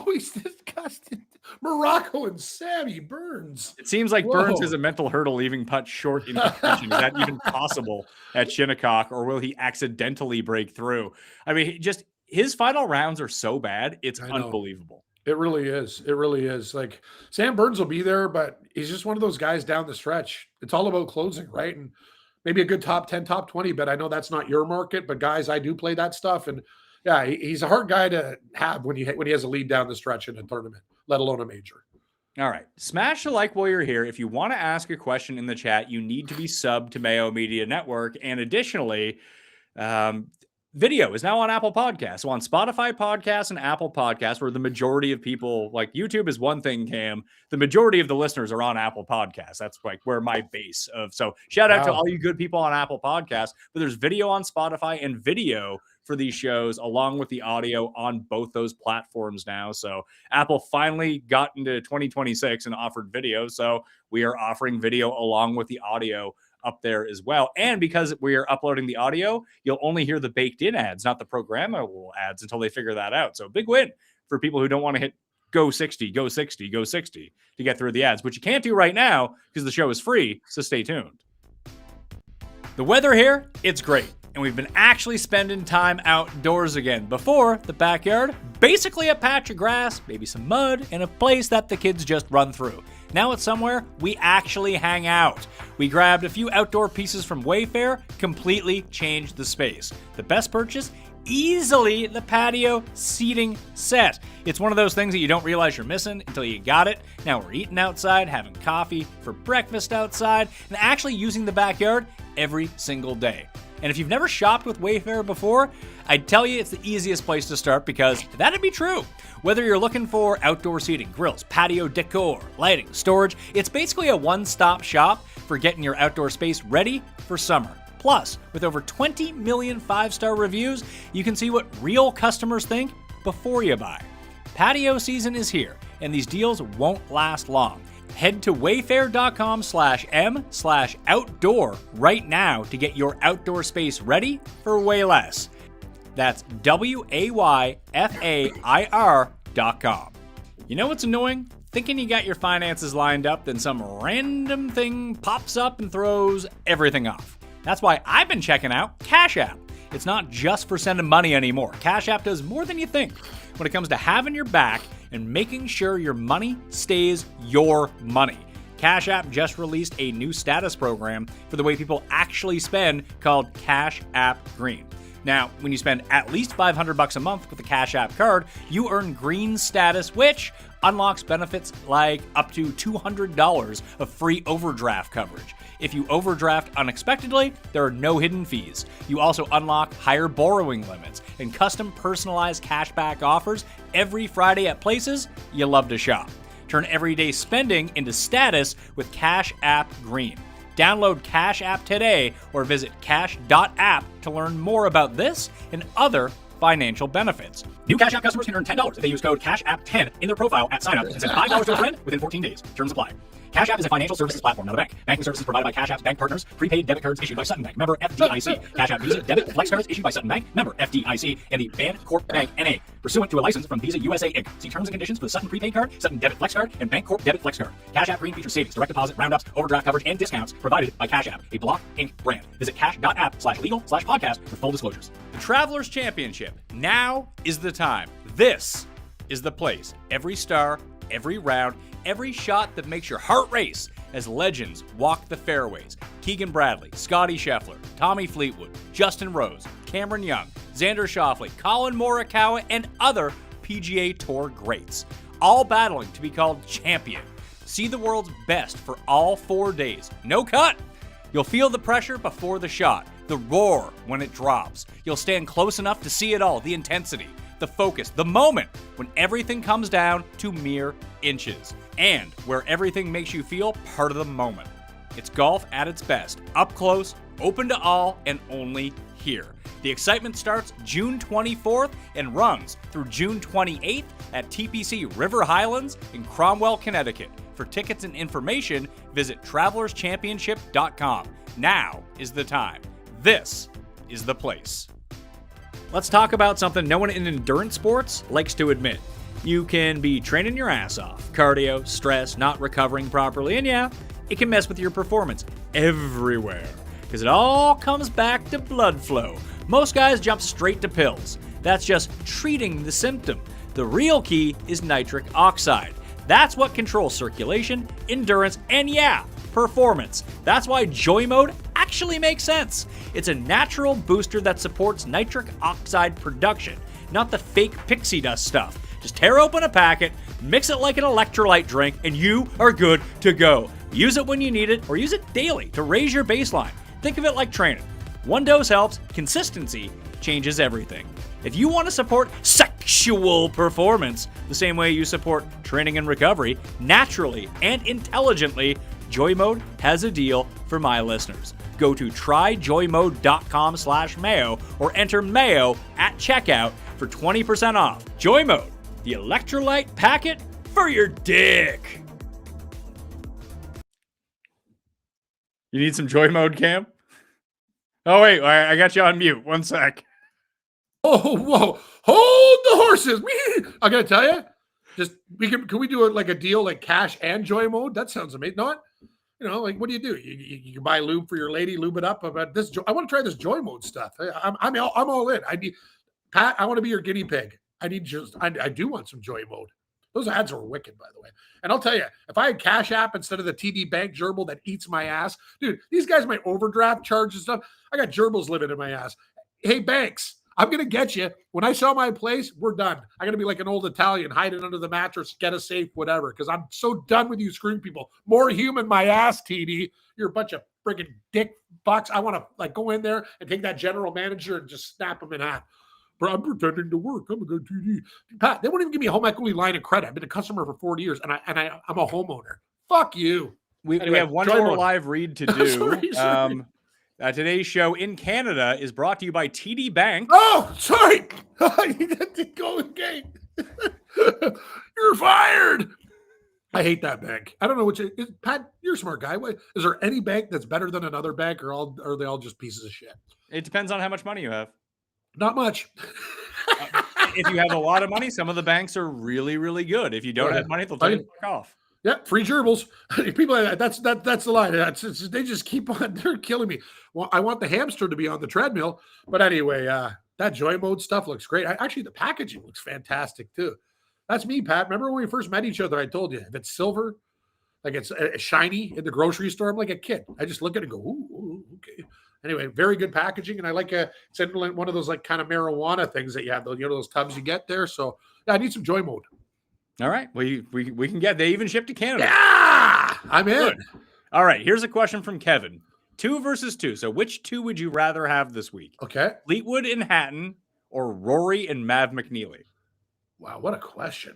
He's disgusting. Morocco and Sammy Burns. It seems like Burns has a mental hurdle leaving putts short in contention. Is that even possible at Shinnecock, or will he accidentally break through? I mean, just his final rounds are so bad. It's unbelievable. It really is. It really is. Like, Sam Burns will be there, but he's just one of those guys down the stretch. It's all about closing, right? And maybe a good top 10, top 20, but I know that's not your market. But guys, I do play that stuff. And yeah, he's a hard guy to have when he has a lead down the stretch in a tournament, let alone a major. All right. Smash the like while you're here. If you want to ask a question in the chat, you need to be subbed to Mayo Media Network. And additionally, video is now on Apple Podcasts. So on Spotify Podcasts and Apple Podcasts, where the majority of people, like YouTube is one thing, Cam, the majority of the listeners are on Apple Podcasts. That's like where my base of. So shout out to all you good people on Apple Podcasts. But there's video on Spotify and video for these shows, along with the audio on both those platforms now. So Apple finally got into 2026 and offered video. So we are offering video along with the audio up there as well. And because we are uploading the audio, you'll only hear the baked in ads, not the programmable ads, until they figure that out. So big win for people who don't want to hit go 60, go 60, go 60 to get through the ads, which you can't do right now because the show is free, so stay tuned. The weather here, it's great. And we've been actually spending time outdoors again. Before, the backyard, basically a patch of grass, maybe some mud, and a place that the kids just run through. Now it's somewhere we actually hang out. We grabbed a few outdoor pieces from WAYFAIR, completely changed the space. The best purchase? Easily the patio seating set. It's one of those things that you don't realize you're missing until you got it. Now we're eating outside, having coffee for breakfast outside, and actually using the backyard every single day. And if you've never shopped with WAYFAIR before, I'd tell you it's the easiest place to start because that'd be true. Whether you're looking for outdoor seating, grills, patio decor, lighting, storage, it's basically a one-stop shop for getting your outdoor space ready for summer. Plus, with over 20 million 5-star reviews, you can see what real customers think before you buy. Patio season is here, and these deals won't last long. Head to wayfair.com/m/outdoor right now to get your outdoor space ready for way less. That's WAYFAIR.com. You know what's annoying? Thinking you got your finances lined up, then some random thing pops up and throws everything off. That's why I've been checking out Cash App. It's not just for sending money anymore. Cash App does more than you think when it comes to having your back and making sure your money stays your money. Cash App just released a new status program for the way people actually spend called Cash App Green. Now, when you spend at least $500 a month with a Cash App card, you earn green status, which unlocks benefits like up to $200 of free overdraft coverage. If you overdraft unexpectedly, there are no hidden fees. You also unlock higher borrowing limits and custom personalized cashback offers every Friday at places you love to shop. Turn everyday spending into status with Cash App Green. Download Cash App today or visit cash.app to learn more about this and other financial benefits. New Cash App customers can earn $10 if they use code CASHAPP10 in their profile at sign up and send $5 to a friend within 14 days. Terms apply. Cash App is a financial services platform, not a bank. Banking services provided by Cash App's bank partners. Prepaid debit cards issued by Sutton Bank. Member FDIC. Cash App Visa debit flex cards issued by Sutton Bank. Member FDIC. And the Bancorp Bank N.A. Pursuant to a license from Visa USA Inc. See terms and conditions for the Sutton prepaid card, Sutton debit flex card, and Bancorp debit flex card. Cash App Green features savings, direct deposit, roundups, overdraft coverage, and discounts provided by Cash App, a Block Inc. brand. Visit cash.app/legal/podcast for full disclosures. The Travelers Championship. Now is the time. This is the place. Every star, every round, every shot that makes your heart race as legends walk the fairways. Keegan Bradley, Scotty Scheffler, Tommy Fleetwood, Justin Rose, Cameron Young, Xander Schauffele, Colin Morikawa, and other PGA Tour greats, all battling to be called champion. See the world's best for all 4 days. No cut. You'll feel the pressure before the shot, the roar when it drops. You'll stand close enough to see it all, the intensity, the focus, the moment when everything comes down to mere inches, and where everything makes you feel part of the moment. It's golf at its best, up close, open to all, and only here. The excitement starts June 24th and runs through June 28th at TPC River Highlands in Cromwell, Connecticut. For tickets and information, visit travelerchampionship.com. Now is the time. This is the place. Let's talk about something no one in endurance sports likes to admit. You can be training your ass off, cardio, stress, not recovering properly, and yeah, it can mess with your performance everywhere, because it all comes back to blood flow. Most guys jump straight to pills. That's just treating the symptom. The real key is nitric oxide. That's what controls circulation, endurance, and yeah, performance. That's why Joy Mode actually makes sense. It's a natural booster that supports nitric oxide production, not the fake pixie dust stuff. Just tear open a packet, mix it like an electrolyte drink, and you are good to go. Use it when you need it, or use it daily to raise your baseline. Think of it like training. One dose helps, consistency changes everything. If you want to support sexual performance the same way you support training and recovery, naturally and intelligently, Joy Mode has a deal for my listeners. Go to tryjoymode.com/Mayo or enter Mayo at checkout for 20% off. Joy Mode, the electrolyte packet for your dick. You need some Joy Mode, Cam? Oh, wait, I got you on mute. One sec. Oh, whoa. Hold the horses. I got to tell you, Just can we do it like a deal like cash and joy mode? That sounds amazing. Not, like what do? You can buy lube for your lady, lube it up. But this, I want to try this joy mode stuff. I'm all in. I need Pat. I want to be your guinea pig. I do want some joy mode. Those ads are wicked, by the way. And I'll tell you, if I had Cash App instead of the TD Bank gerbil that eats my ass, dude, these guys might overdraft charge and stuff. I got gerbils living in my ass. Hey, banks, I'm going to get you. When I sell my place, we're done. I'm going to be like an old Italian, hiding under the mattress, get a safe, whatever, because I'm so done with you screwing people. More human, my ass, TD. You're a bunch of freaking dick fucks. I want to go in there and take that general manager and just snap him in half. Bro, I'm pretending to work. I'm a good TD. Pat, they won't even give me a home equity line of credit. I've been a customer for 40 years, and I'm a homeowner. Fuck you. We have one more live read to do. Sorry. Today's show in Canada is brought to you by TD Bank. Oh, sorry. You got to go again. You're fired. I hate that bank. I don't know Pat, you're a smart guy. Is there any bank that's better than another bank, or are they all just pieces of shit? It depends on how much money you have. Not much. If you have a lot of money, some of the banks are really, really good. If you don't have money, they'll tell you to fuck off. Yeah, free gerbils. People like that. That's the line. They just keep on. They're killing me. Well, I want the hamster to be on the treadmill. But anyway, that joy mode stuff looks great. Actually, the packaging looks fantastic too. That's me, Pat. Remember when we first met each other? I told you if it's silver, like it's shiny in the grocery store, I'm like a kid. I just look at it and go, ooh, okay. Anyway, very good packaging, and I like it's in one of those like kind of marijuana things that you have, those tubs you get there. So yeah, I need some joy mode. All right, well, we can get. They even ship to Canada. Yeah, I'm in. Good. All right, here's a question from Kevin: 2 versus 2. So which 2 would you rather have this week? Okay, Fleetwood and Hatton, or Rory and Mav McNeely? Wow, what a question.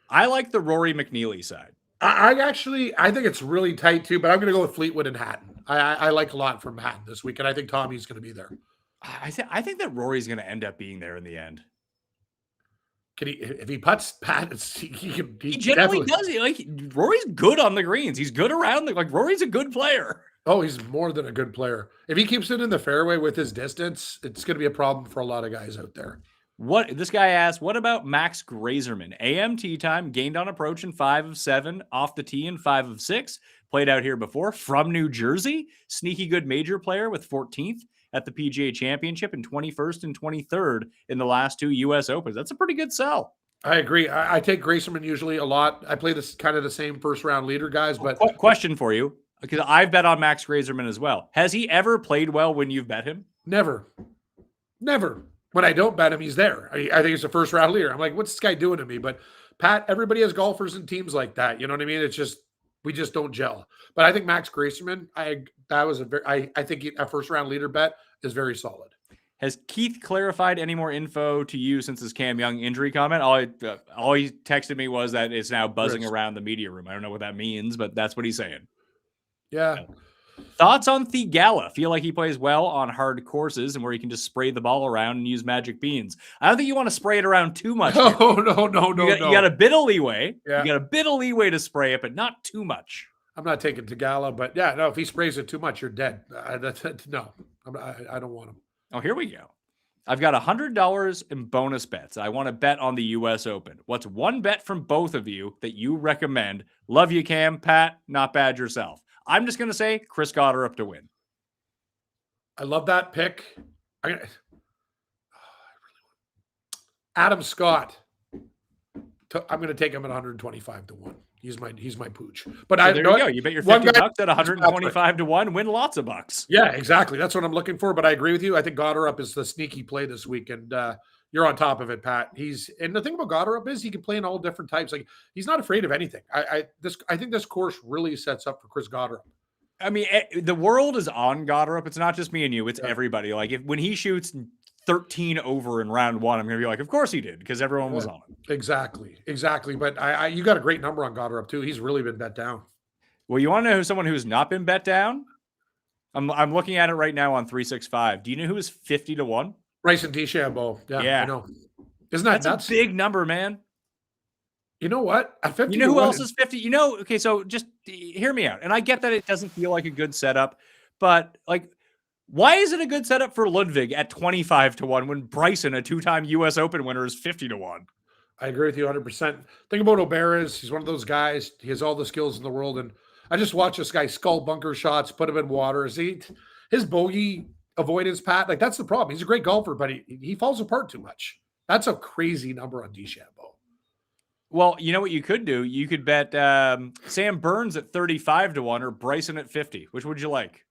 I like the Rory McNeely side. I think it's really tight too, but I'm going to go with Fleetwood and Hatton. I like a lot from Hatton this week, and I think Tommy's going to be there. I think that Rory's going to end up being there in the end. Can he? If he putts Pat, he generally does. Rory's good on the greens. He's good around Rory's a good player. Oh, he's more than a good player. If he keeps it in the fairway with his distance, it's going to be a problem for a lot of guys out there. This guy asked, what about Max Grazerman? AM tee time, gained on approach in 5 of 7, off the tee in 5 of 6. Played out here before, from New Jersey. Sneaky good major player with 14th at the PGA Championship and 21st and 23rd in the last 2 U.S. Opens. That's a pretty good sell. I agree. I take Grazerman usually a lot. I play this kind of the same first-round leader guys. But question for you, because I've bet on Max Grazerman as well. Has he ever played well when you've bet him? Never. When I don't bet him, he's there. I think he's a first-round leader. I'm like, what's this guy doing to me? But Pat, everybody has golfers and teams like that. You know what I mean? It's just we just don't gel. But I think Max Grazerman, I think a first-round leader bet is very solid. Has Keith clarified any more info to you since his Cam Young injury comment? All he texted me was that it's now buzzing around the media room. I don't know what that means, but that's what he's saying. Yeah. Thoughts on Theegala? Feel like he plays well on hard courses and where he can just spray the ball around and use magic beans. I don't think you want to spray it around too much. No. You got a bit of leeway. Yeah. You got a bit of leeway to spray it, but not too much. I'm not taking Theegala, but yeah, no, if he sprays it too much, you're dead. No, I don't want him. Oh, here we go. I've got $100 in bonus bets. I want to bet on the U.S. Open. What's one bet from both of you that you recommend? Love you, Cam. Pat, not bad yourself. I'm just going to say Chris Gotterup to win. I love that pick. Adam Scott. I'm going to take him at 125 to 1. He's my pooch. But there you go. You bet your $50 at 125 to 1. Win lots of bucks. Yeah, exactly. That's what I'm looking for. But I agree with you. I think Gotterup is the sneaky play this week, and you're on top of it, Pat. And the thing about Gotterup is he can play in all different types. Like he's not afraid of anything. I think this course really sets up for Chris Gotterup. I mean, the world is on Gotterup. It's not just me and you. It's everybody. Like when he shoots 13 over in round 1, I'm going to be like, of course he did, because everyone was on him. Exactly. But you got a great number on Gotterup too. He's really been bet down. Well, you want to know someone who's not been bet down? I'm looking at it right now on 365. Do you know who is 50 to 1? Bryson DeChambeau. Yeah. I know. Isn't that nuts? A big number, man. You know what? At 50, you know who else is 50? Okay, so just hear me out. And I get that it doesn't feel like a good setup, but why is it a good setup for Ludwig at 25 to 1 when Bryson, a 2-time U.S. Open winner, is 50 to 1? I agree with you 100%. Think about Oberas. He's one of those guys. He has all the skills in the world. And I just watched this guy skull bunker shots, put him in water. His bogey avoidance, Pat, like that's the problem. He's a great golfer, but he falls apart too much. That's a crazy number on DeChambeau. Well, you know what you could do? You could bet Sam Burns at 35 to 1 or Bryson at 50. Which would you like?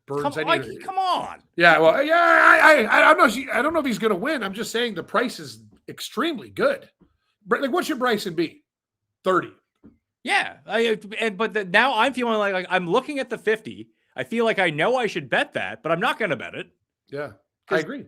Burns. Come on. Yeah, well, yeah, I don't know if he's going to win. I'm just saying the price is extremely good. Like, what should Bryson be? 30. Yeah, now I'm feeling like I'm looking at the 50. I feel like I know I should bet that, but I'm not going to bet it. Yeah, I agree.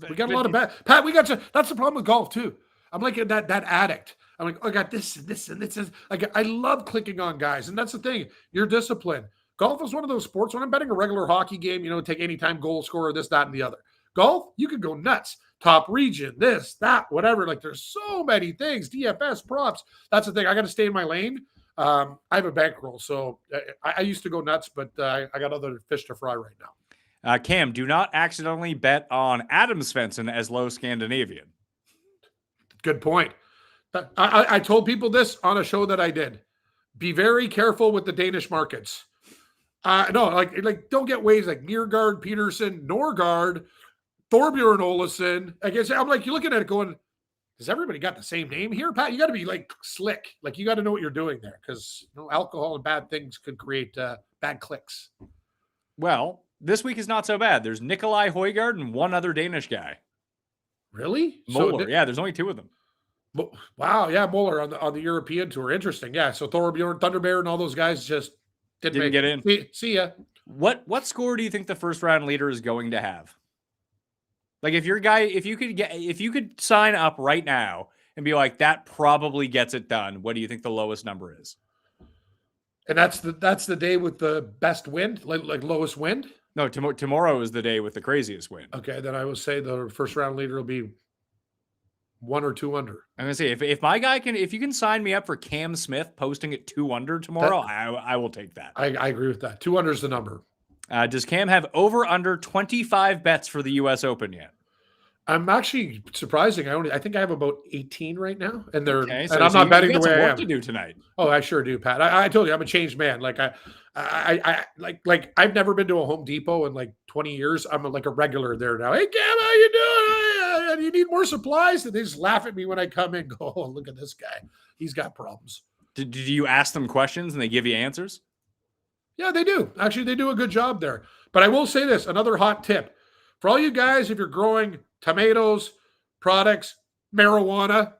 We got a lot of bet. Pat, we got to. That's the problem with golf too. I'm like that addict. I'm like, oh, I got this and this and this. Like, I love clicking on guys, and that's the thing. You're disciplined. Golf is one of those sports. When I'm betting a regular hockey game, take anytime goal scorer, this, that, and the other. Golf, you could go nuts. Top region, this, that, whatever. Like, there's so many things. DFS, props. That's the thing. I got to stay in my lane. I have a bankroll, so I used to go nuts, but I got other fish to fry right now. Cam, do not accidentally bet on Adam Svensson as low Scandinavian. Good point. I told people this on a show that I did. Be very careful with the Danish markets. No, like don't get ways like Niergaard, Peterson, Norgard, Thorbjorn Olesen. I guess I'm like, you're looking at it going, has everybody got the same name here, Pat? You got to be like slick. Like, you got to know what you're doing there, because alcohol and bad things could create bad clicks. Well, this week is not so bad. There's Nikolai Højgaard and one other Danish guy. Really? Moeller. Yeah, there's only two of them. Wow. Yeah, Moeller on the European tour. Interesting. Yeah. So Thorbjorn, Thunderbear, and all those guys just didn't get in. See ya. What score do you think the first round leader is going to have? Like, if you could sign up right now and be like, that probably gets it done, what do you think the lowest number is? And that's the day with the best wind, like lowest wind? No, tomorrow is the day with the craziest wind. Okay, then I will say the first round leader will be 1 or 2 under. I'm gonna say if my guy if you can sign me up for Cam Smith posting at 2 under tomorrow, I will take that. I agree with that. 2 under is the number. Does Cam have over under 25 bets for the U.S. Open yet? I'm actually surprising. I think I have about 18 right now, and they're okay, and I'm not betting the way I am. To do tonight. Oh, I sure do, Pat. I told you I'm a changed man. Like I I've never been to a Home Depot in like 20 years. I'm like a regular there now. Hey, Cam, how you doing? You need more supplies? And they just laugh at me when I come in. Go, oh, look at this guy. He's got problems. Did you ask them questions and they give you answers? Yeah, they do. Actually, they do a good job there. But I will say this, another hot tip. For all you guys, if you're growing tomatoes, products, marijuana,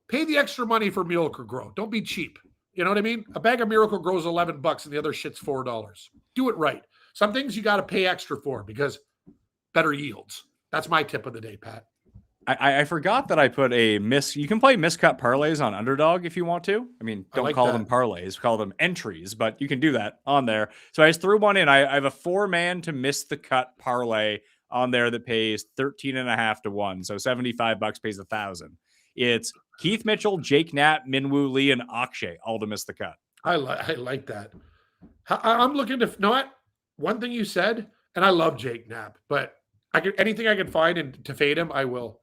pay the extra money for Miracle-Gro. Don't be cheap. You know what I mean? A bag of Miracle-Gro is $11 and the other shit's $4. Do it right. Some things you got to pay extra for because better yields. That's my tip of the day, Pat. I forgot that I put you can play miscut parlays on Underdog if you want to. I mean, don't call them parlays, call them entries, but you can do that on there. So I just threw one in. I have a 4-man to miss the cut parlay on there that pays 13.5 to 1. So $75 pays 1,000. It's Keith Mitchell, Jake Knapp, Minwoo Lee, and Akshay all to miss the cut. I like that. I'm looking to know what one thing you said, and I love Jake Knapp, but anything I can find and to fade him, I will.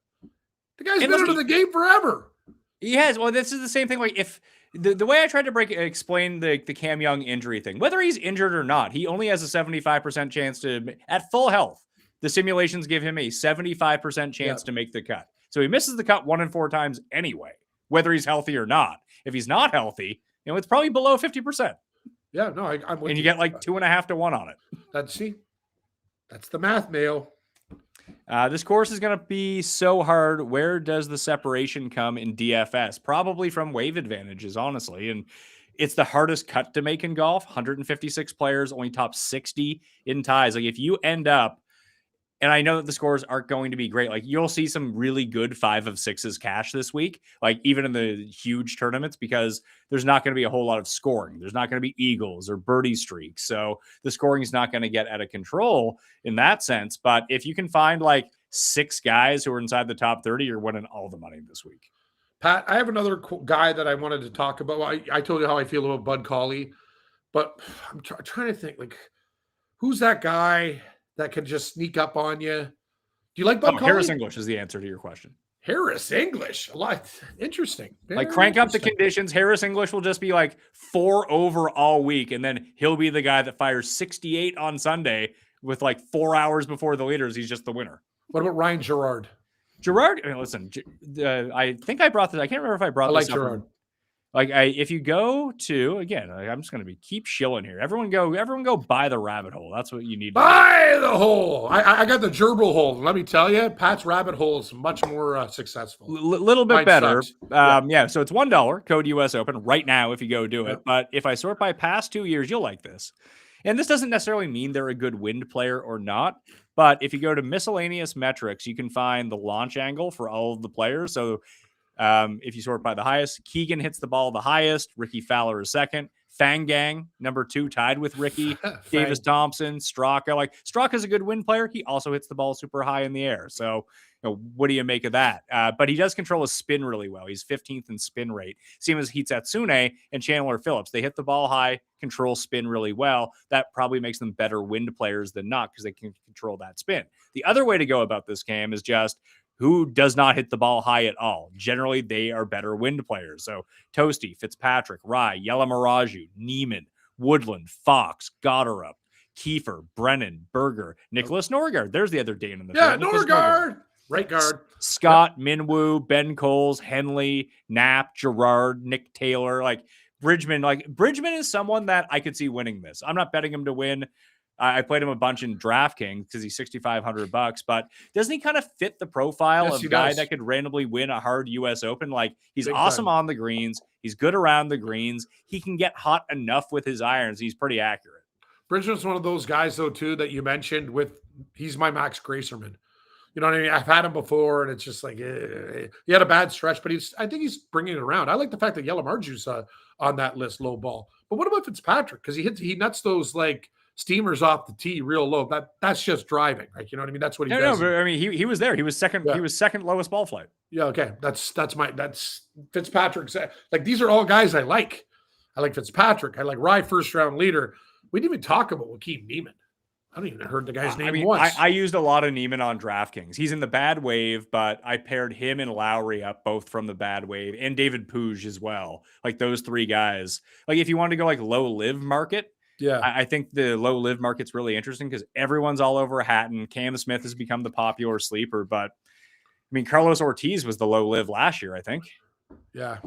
The guy's been out of the game forever. He has. Well, this is the same thing. Like, if the way I tried to explain the Cam Young injury thing, whether he's injured or not, he only has a 75% chance at full health. The simulations give him a 75% chance to make the cut. So he misses the cut 1 in 4 times anyway, whether he's healthy or not. If he's not healthy, it's probably below 50%. Yeah, no, I'm with and you get like 2.5 to 1 on it. That's the math, Mayo. This course is going to be so hard. Where does the separation come in DFS? Probably from wave advantages, honestly. And it's the hardest cut to make in golf. 156 players, only top 60 in ties. Like, if you end up, and I know that the scores aren't going to be great. Like, you'll see some really good 5 of 6s cash this week, like even in the huge tournaments, because there's not going to be a whole lot of scoring. There's not going to be eagles or birdie streaks. So the scoring is not going to get out of control in that sense. But if you can find like 6 guys who are inside the top 30, you're winning all the money this week. Pat, I have another guy that I wanted to talk about. Well, I told you how I feel about Bud Cauley, but I'm trying to think, like, who's that guy that can just sneak up on you, Do you like Oh, Bud Harris Colley? English is the answer to your question. Harris English. A lot. Interesting. Like Very crank up the interesting. conditions. Harris English will just be like 4 over all week, and then he'll be the guy that fires 68 on Sunday with like 4 hours before the leaders. He's just the winner. What about Ryan Gerard? Gerard, I mean, listen, I think I brought this. I can't remember if I brought I this like up. Gerard. If you go to again, I'm just going to be keep shilling here. Everyone go buy the rabbit hole. That's what you need. Buy the hole. I got the gerbil hole. Let me tell you, Pat's rabbit hole is much more successful. Little bit Mine better. sucks. Yeah. So it's $1 code US Open right now if you go do it. Yep. But if I sort by past 2 years, you'll like this. And this doesn't necessarily mean they're a good wind player or not. But if you go to miscellaneous metrics, you can find the launch angle for all of the players. So if you sort by the highest, Keegan hits the ball the highest. Ricky Fowler is second. Fang Gang, number 2, tied with Ricky. Davis Thompson, Straka. Like Straka's a good wind player. He also hits the ball super high in the air. So, what do you make of that? But he does control his spin really well. He's 15th in spin rate. Same as Hitsatsune and Chandler Phillips. They hit the ball high, control spin really well. That probably makes them better wind players than not because they can control that spin. The other way to go about this, Cam, is just who does not hit the ball high at all. Generally, they are better wind players. So Toasty, Fitzpatrick, Rye, Yelamaraju, Neiman, Woodland, Fox, Goddard, Kiefer, Brennan, Berger, Nicholas Norgard. There's the other Dane in the field. Norgard. Right guard. Scott, Minwoo, Ben Coles, Henley, Knapp, Gerard, Nick Taylor, like Bridgman. Like Bridgman is someone that I could see winning this. I'm not betting him to win. I played him a bunch in DraftKings because he's $6,500, but doesn't he kind of fit the profile of guy that could randomly win a hard US Open? Like he's big awesome time on the greens. He's good around the greens. He can get hot enough with his irons. He's pretty accurate. Bridgman's one of those guys though, too, that you mentioned he's my Max Gracerman. You know what I mean? I've had him before, and it's just like he had a bad stretch, but I think he's bringing it around. I like the fact that Yelamarju's on that list, low ball. But what about Fitzpatrick? Because he nuts those like steamers off the tee real low. That's just driving, right? You know what I mean? That's what he does. No, but I mean he was there. He was second. Yeah. He was second lowest ball flight. Yeah, okay. That's Fitzpatrick's. Like these are all guys I like. I like Fitzpatrick. I like Rye, first round leader. We didn't even talk about Joaquin Neiman. I don't even heard the guy's name once. I used a lot of Neiman on DraftKings. He's in the bad wave, but I paired him and Lowry up both from the bad wave and David Puig as well. Like those 3 guys. Like if you want to go like low live market, yeah, I think the low live market's really interesting because everyone's all over Hatton. Cam Smith has become the popular sleeper, but I mean Carlos Ortiz was the low live last year, I think. Yeah,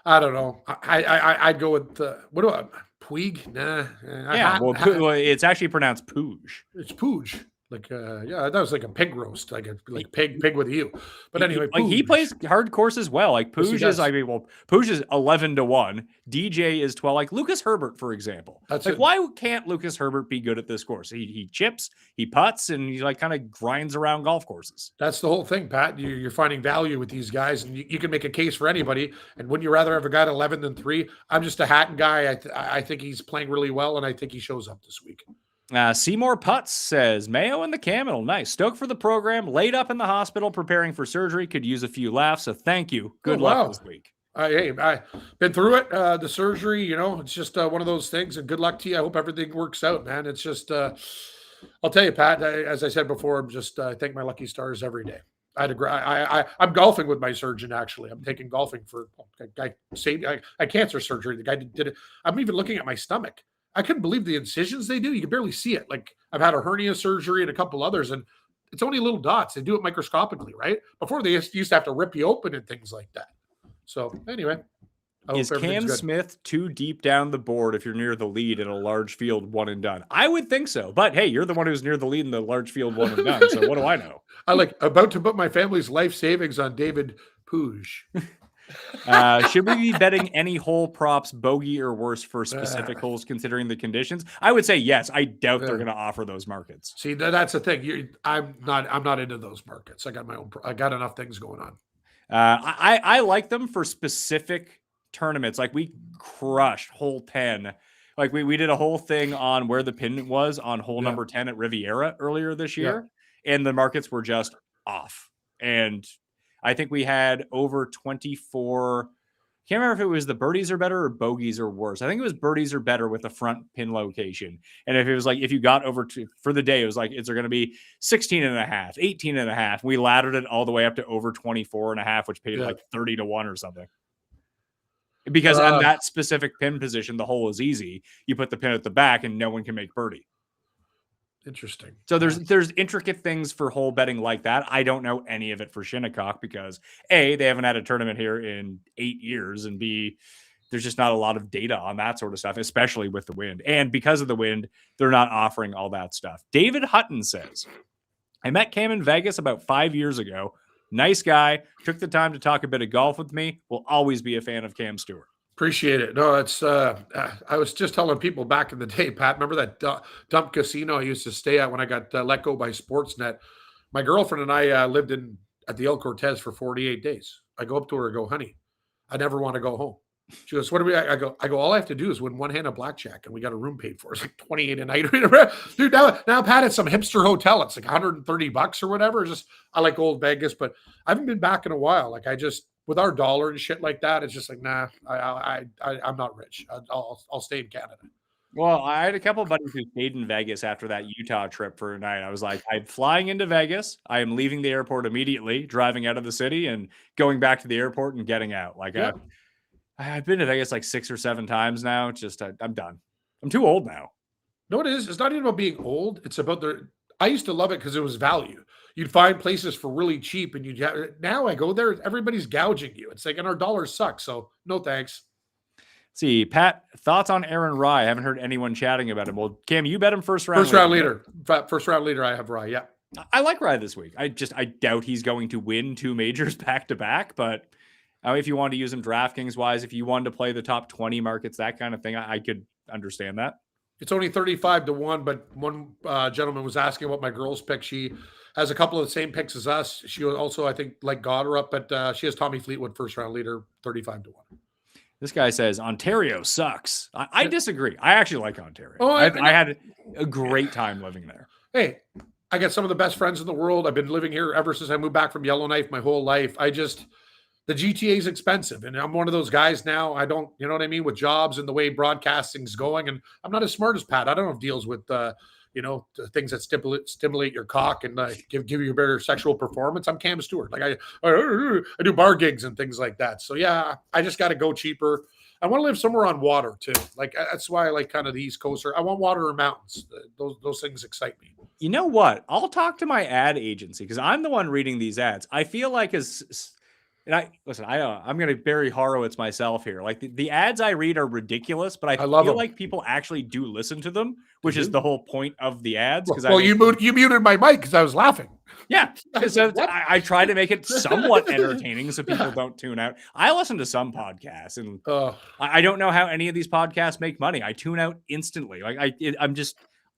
I don't know. I'd go with what do I? Puig? Nah. Yeah, well, it's actually pronounced Puig. It's Puig. Like, that was like a pig roast, like pig with you. But anyway, like he plays hard course as well. Like Puig is, Puig is 11-1. DJ is 12. Like Lucas Herbert, for example. Why can't Lucas Herbert be good at this course? He chips, he putts, and he like kind of grinds around golf courses. That's the whole thing, Pat. You're finding value with these guys, and you can make a case for anybody. And wouldn't you rather have a guy at 11 than 3? I'm just a Hatton guy. I think he's playing really well, and I think he shows up this week. Seymour Putz says, Mayo and the Camel, nice. Stoked for the program, laid up in the hospital preparing for surgery, could use a few laughs, so thank you. Good luck this week. Hey, I've been through it, the surgery, it's just one of those things, and good luck to you. I hope everything works out, man. It's just, I'll tell you, Pat, as I said before, I'm just, I thank my lucky stars every day. I'm golfing with my surgeon, actually. I'm taking golfing for, I cancer surgery. The guy did it. I'm even looking at my stomach. I couldn't believe the incisions they do. You can barely see it. Like I've had a hernia surgery and a couple others, and it's only little dots. They do it microscopically, right? Before they used to have to rip you open and things like that. So anyway. Is Cam Smith too deep down the board if you're near the lead in a large field one and done? I would think so. But hey, you're the one who's near the lead in the large field one and done. So what do I know? I like about to put my family's life savings on David Puig. Should we be betting any hole props, bogey or worse for specific holes considering the conditions? I would say yes. I doubt they're going to offer those markets. See, that's the thing. I'm not into those markets. I got enough things going on. I like them for specific tournaments. Like we crushed hole 10. Like we did a whole thing on where the pin was on hole number 10 at Riviera earlier this year, and the markets were just off. And I think we had over 24 Can't remember if it was the birdies are better or bogeys are worse. I think it was birdies are better with the front pin location. And if it was like, if you got over to, for the day, it was like, is there going to be 16 and a half, 18 and a half. We laddered it all the way up to over 24 and a half, which paid like 30 to 1 or something. Because on that specific pin position, the hole is easy. You put the pin at the back and no one can make birdie. Interesting. So there's intricate things for hole betting like that. I don't know any of it for Shinnecock because A, they haven't had a tournament here in 8 years, and B, there's just not a lot of data on that sort of stuff, especially with the wind. And because of the wind, they're not offering all that stuff. David Hutton says, I met Cam in Vegas about 5 years ago. Nice guy. Took the time to talk a bit of golf with me. Will always be a fan of Cam Stewart. Appreciate it. No, it's I was just telling people back in the day, Pat, remember that dump casino I used to stay at when I got let go by Sportsnet? My girlfriend and I lived at the El Cortez for 48 days. I go up to her and go, honey, I never want to go home. She goes, what do we, I go, all I have to do is win one hand of blackjack and we got a room paid for. It's like 28 a night. Dude, now Pat, at some hipster hotel. It's like $130 or whatever. It's just, I like old Vegas, but I haven't been back in a while. Like with our dollar and shit like that, it's just like, nah, I'm not rich. I'll stay in Canada. Well, I had a couple of buddies who stayed in Vegas after that Utah trip for a night. I was like, I'm flying into Vegas. I am leaving the airport immediately, driving out of the city and going back to the airport and getting out. Like I've been to Vegas like 6 or 7 times now. It's just, I'm done. I'm too old now. No, it is. It's not even about being old. It's about I used to love it because it was value. You'd find places for really cheap and now I go there, everybody's gouging you. It's like, and our dollars suck. So no, thanks. See, Pat, thoughts on Aaron Rye? I haven't heard anyone chatting about him. Well, Cam, you bet him first round leader. First round leader. I have Rye. Yeah. I like Rye this week. I doubt he's going to win 2 majors back to back, but if you want to use him DraftKings wise, if you wanted to play the top 20 markets, that kind of thing, I could understand that. It's only 35 to 1, but one gentleman was asking about my girl's pick. She has a couple of the same picks as us. She also, I think, like Goddard, but she has Tommy Fleetwood, first round leader, 35 to 1. This guy says Ontario sucks. I disagree. I actually like Ontario. Oh, I had a great time living there. Hey, I got some of the best friends in the world. I've been living here ever since I moved back from Yellowknife my whole life. The GTA is expensive, and I'm one of those guys now. I don't, you know what I mean, with jobs and the way broadcasting's going. And I'm not as smart as Pat. I don't have deals with, things that stimulate your cock and give you a better sexual performance. I'm Cam Stewart. Like I do bar gigs and things like that. So yeah, I just got to go cheaper. I want to live somewhere on water too. Like that's why I like kind of the East Coast. I want water or mountains. Those things excite me. You know what? I'll talk to my ad agency because I'm the one reading these ads. I feel like I'm going to Barry Horowitz myself here. Like the ads I read are ridiculous, but I feel them. Like people actually do listen to them, which is the whole point of the ads. Well, you muted my mic because I was laughing. Yeah. So I try to make it somewhat entertaining so people don't tune out. I listen to some podcasts and I don't know how any of these podcasts make money. I tune out instantly. Like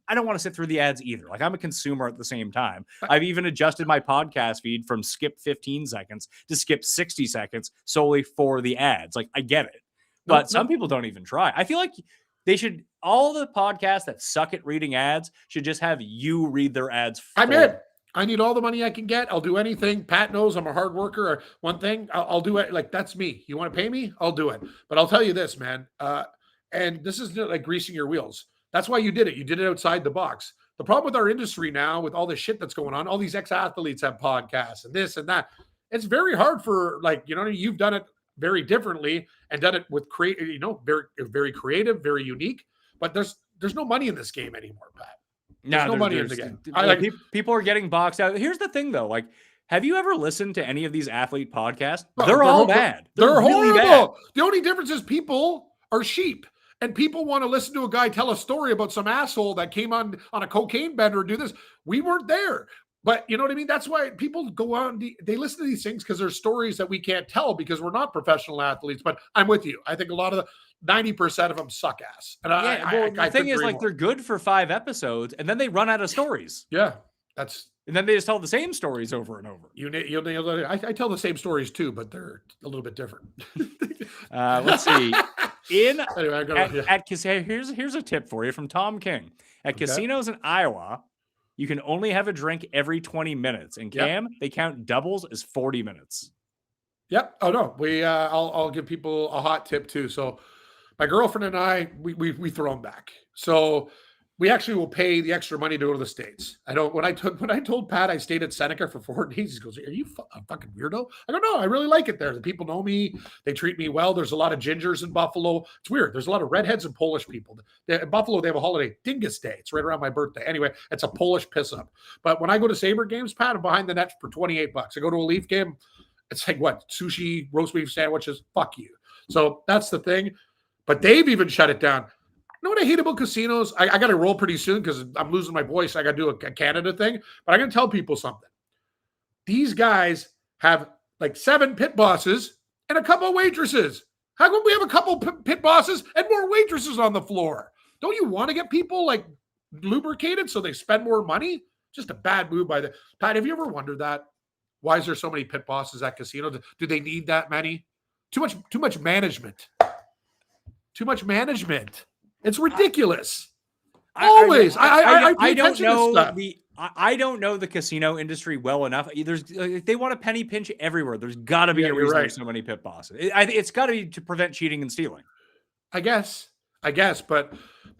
I don't want to sit through the ads either. Like I'm a consumer at the same time. I've even adjusted my podcast feed from skip 15 seconds to skip 60 seconds solely for the ads. Like I get it, but some people don't even try. I feel like all the podcasts that suck at reading ads should just have you read their ads. I'm in. I need all the money I can get. I'll do anything. Pat knows I'm a hard worker. Or one thing, I'll do it. Like that's me. You want to pay me? I'll do it. But I'll tell you this, man. And this is like greasing your wheels. That's why you did it. You did it outside the box. The problem with our industry now, with all this shit that's going on, all these ex-athletes have podcasts and this and that. It's very hard for you've done it very differently and done it with very, very creative, very unique. But there's no money in this game anymore, Pat. There's no money in the game. People are getting boxed out. Here's the thing, though. Like, have you ever listened to any of these athlete podcasts? They're all bad. They're really horrible. Bad. The only difference is people are sheep. And people want to listen to a guy tell a story about some asshole that came on a cocaine bender and do this. We weren't there. But you know what I mean? That's why people go on. They listen to these things because there's stories that we can't tell because we're not professional athletes. But I'm with you. I think a lot of 90% of them suck ass. And the thing is, like, they're good for 5 episodes and then they run out of stories. Yeah. And then they just tell the same stories over and over. I tell the same stories too, but they're a little bit different. Let's see. Here's a tip for you from Tom King. At casinos in Iowa, you can only have a drink every 20 minutes. And Cam, they count doubles as 40 minutes. Yep. Oh no, I'll give people a hot tip too. So my girlfriend and I, we throw them back. So we actually will pay the extra money to go to the States. I don't, when I told Pat I stayed at Seneca for 4 days, he goes, "Are you a fucking weirdo?" I go, "No, I really like it there. The people know me. They treat me well. There's a lot of gingers in Buffalo. It's weird. There's a lot of redheads and Polish people. In Buffalo, they have a holiday, Dingus Day. It's right around my birthday. Anyway, it's a Polish piss up. But when I go to Sabre games, Pat, I'm behind the net for $28. I go to a Leaf game, it's like what? Sushi, roast beef sandwiches. Fuck you. So that's the thing. But they've even shut it down. You know what I hate about casinos? I got to roll pretty soon because I'm losing my voice. I got to do a Canada thing. But I'm going to tell people something. These guys have like 7 pit bosses and a couple of waitresses. How come we have a couple pit bosses and more waitresses on the floor? Don't you want to get people like lubricated so they spend more money? Just a bad move by the Pat. Have you ever wondered that? Why is there so many pit bosses at casinos? Do they need that many? Too much management. Too much management. It's ridiculous. Always. I don't know I don't know the casino industry well enough. They want a penny pinch everywhere. There's got to be a reason there's so many pit bosses. It's got to be to prevent cheating and stealing. I guess, but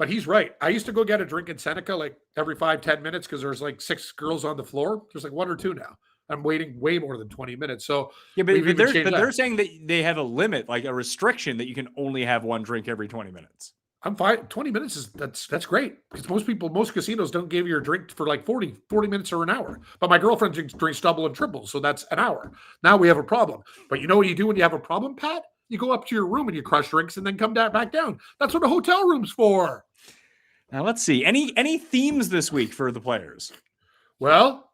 he's right. I used to go get a drink in Seneca like every 5-10 minutes because there's like 6 girls on the floor. There's like 1 or 2 now. I'm waiting way more than 20 minutes. So yeah, but they're saying that they have a limit, like a restriction that you can only have 1 drink every 20 minutes. I'm fine. 20 minutes is that's great because most casinos don't give you a drink for like 40 minutes or an hour. But my girlfriend drinks double and triple, so that's an hour. Now we have a problem. But you know what you do when you have a problem, Pat? You go up to your room and you crush drinks and then come back down. That's what a hotel room's for. Now let's see. Any themes this week for the players? Well,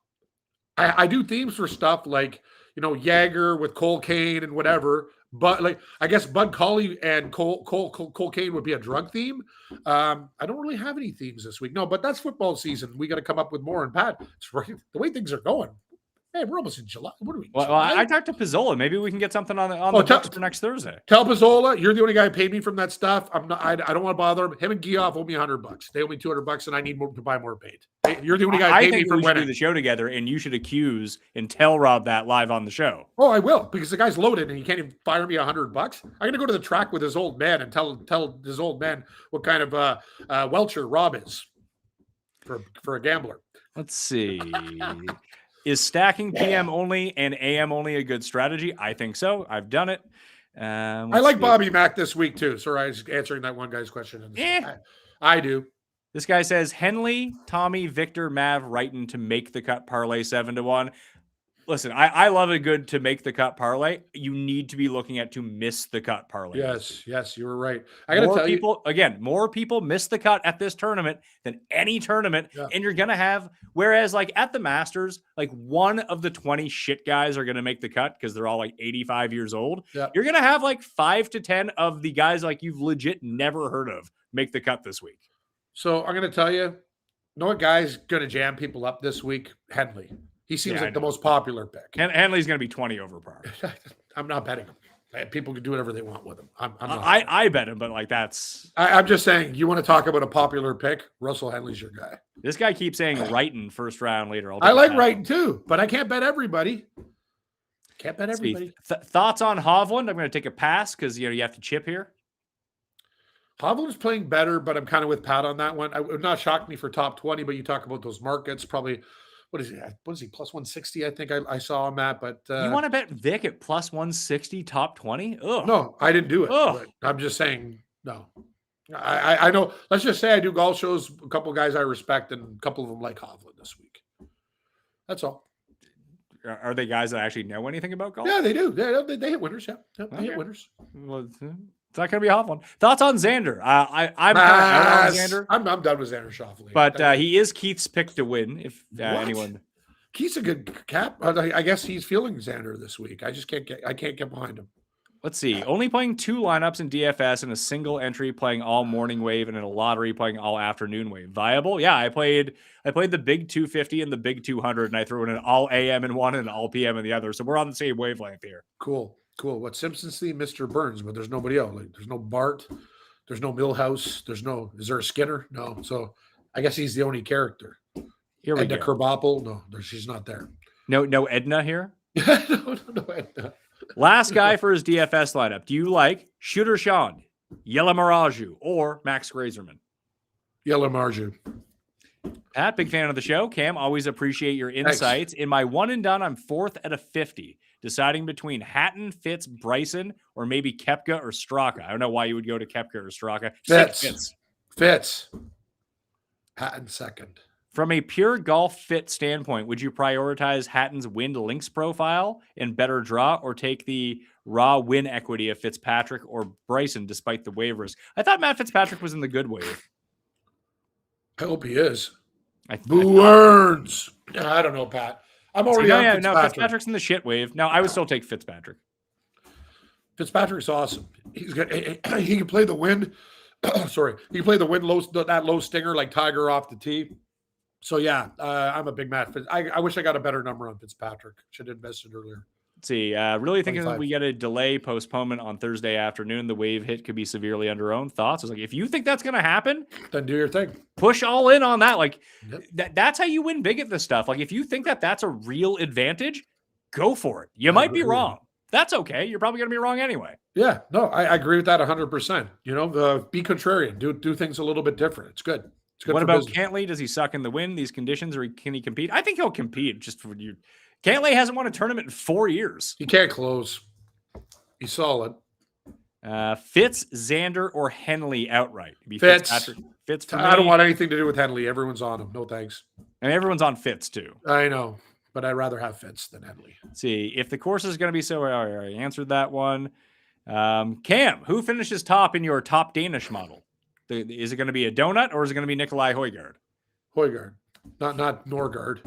I do themes for stuff like, Jagger with cocaine and whatever. But like, I guess Bud Colley and cocaine would be a drug theme. I don't really have any themes this week. No, but that's football season. We got to come up with more. And Pat, it's right, the way things are going. Hey, we're almost in July. What are we? Well, I talked to Pizzola. Maybe we can get something on the books for next Thursday. Tell Pizzola, you're the only guy who paid me from that stuff. I'm not. I don't want to bother him. Him and Geoff owe me $100. They owe me $200, and I need more to buy more paint. Hey, you're the only guy who paid me from winning. I think we should do the show together, and you should accuse and tell Rob that live on the show. Oh, I will, because the guy's loaded, and he can't even fire me $100. I'm gonna go to the track with his old man and tell his old man what kind of welcher Rob is for a gambler. Let's see. Is stacking PM only and AM only a good strategy? I think so. I've done it. I like Bobby Mack this week too. Sorry, I was answering that one guy's question. I do. This guy says Henley, Tommy, Victor, Mav, Wrighton to make the cut parlay 7-1. Listen, I love a good to make the cut parlay. You need to be looking at to miss the cut parlay. Yes, you were right. I got to tell you again, more people miss the cut at this tournament than any tournament, and you're gonna have. Whereas, like at the Masters, like 1 of the 20 shit guys are gonna make the cut because they're all like 85 years old. Yeah. You're gonna have like 5 to 10 of the guys like you've legit never heard of make the cut this week. So I'm gonna tell you, know what guy's gonna jam people up this week? Henley. He seems like the most popular pick. Henley's going to be 20 over par. I'm not betting him. People can do whatever they want with him. I bet him, but like that's. I'm just saying. You want to talk about a popular pick? Russell Henley's your guy. This guy keeps saying Wrighton first round leader. I like Wrighton too, but I can't bet everybody. Thoughts on Hovland? I'm going to take a pass because you have to chip here. Hovland's playing better, but I'm kind of with Pat on that one. It would not shock me for top 20, but you talk about those markets probably. What is he? Plus 160, I think I saw him at. But you want to bet Vic at plus 160 top 20? Ugh. No, I didn't do it. But I'm just saying no. I know. Let's just say I do golf shows. A couple of guys I respect, and a couple of them like Hovland this week. That's all. Are they guys that actually know anything about golf? Yeah, they do. They hit winners. Yeah, they hit winners. Well, it's not going to be a Hovland. Thoughts on Xander? I'm kind of out on Xander. I'm done with Xander Schauffele. But he is Keith's pick to win. If anyone, Keith's a good cap. I guess he's feeling Xander this week. I can't get behind him. Let's see. Only playing 2 lineups in DFS and a single entry playing all morning wave and in a lottery playing all afternoon wave. Viable? Yeah, I played the big 250 and the big 200, and I threw in an all AM in one and an all PM in the other. So we're on the same wavelength here. Cool. What Simpsons theme? Mr. Burns, but there's nobody else. Like there's no Bart, there's no Millhouse, is there a Skinner? No. So I guess he's the only character. Here we Edna go. Krabappel? No, she's not there. No Edna here. no Edna. Last guy for his DFS lineup. Do you like Shooter Sean, Yella Maraju, or Max Grazerman? Yellow Marju. Pat, big fan of the show. Cam, always appreciate your insights. In my one and done, I'm 4th out of 50, deciding between Hatton, Fitz, Bryson, or maybe Koepka or Straka. I don't know why you would go to Koepka or Straka. Fitz. Hatton second. From a pure golf fit standpoint, would you prioritize Hatton's wind links profile and better draw, or take the raw win equity of Fitzpatrick or Bryson despite the waivers? I thought Matt Fitzpatrick was in the good wave. I hope he is. Boo Earns. I don't know, Pat. I'm already on Fitzpatrick. No, Fitzpatrick's in the shit wave. No, I would still take Fitzpatrick. Fitzpatrick's awesome. He's good. He can play the wind. Sorry, he can play the wind low, that low stinger like Tiger off the tee. So yeah, I'm a big Matt. I wish I got a better number on Fitzpatrick. Should have invested earlier. Let's see, really thinking 25. that we get a delay postponement on Thursday afternoon. The wave hit could be severely under owned. Thoughts? It's like, if you think that's going to happen, then do your thing. Push all in on that. Like that's how you win big at this stuff. Like if you think that that's a real advantage, go for it. You might be wrong. That's okay. You're probably going to be wrong anyway. Yeah, no, I agree with that 100%. You know, be contrarian. Do things a little bit different. It's good. It's good. What about Cantlay? Does he suck in the wind, these conditions, or can he compete? I think he'll compete. Just for you. Cantlay hasn't won a tournament in 4 years. He can't close. He's solid. Fitz, Xander, or Henley outright? Fitz. Fitz. I don't want anything to do with Henley. Everyone's on him. No thanks. And everyone's on Fitz too. I know, but I'd rather have Fitz than Henley. See if the course is going to be so. I already answered that one. Cam, who finishes top in your top Danish model? Is it going to be a donut or is it going to be Nikolai Højgaard? Højgaard, not Norgard.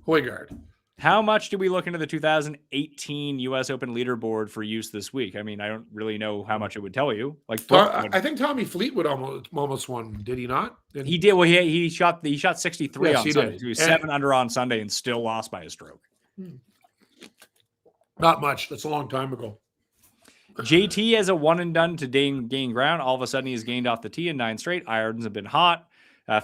Højgaard. How much do we look into the 2018 U.S. Open leaderboard for use this week? I mean, I don't really know how much it would tell you. Like, I think Tommy Fleetwood almost won. Did he not? He did. Well, he shot 63 on Sunday. Did. He was 7 under on Sunday and still lost by a stroke. Not much. That's a long time ago. JT has a one and done to gain ground. All of a sudden, he's gained off the tee in 9 straight. Irons have been hot.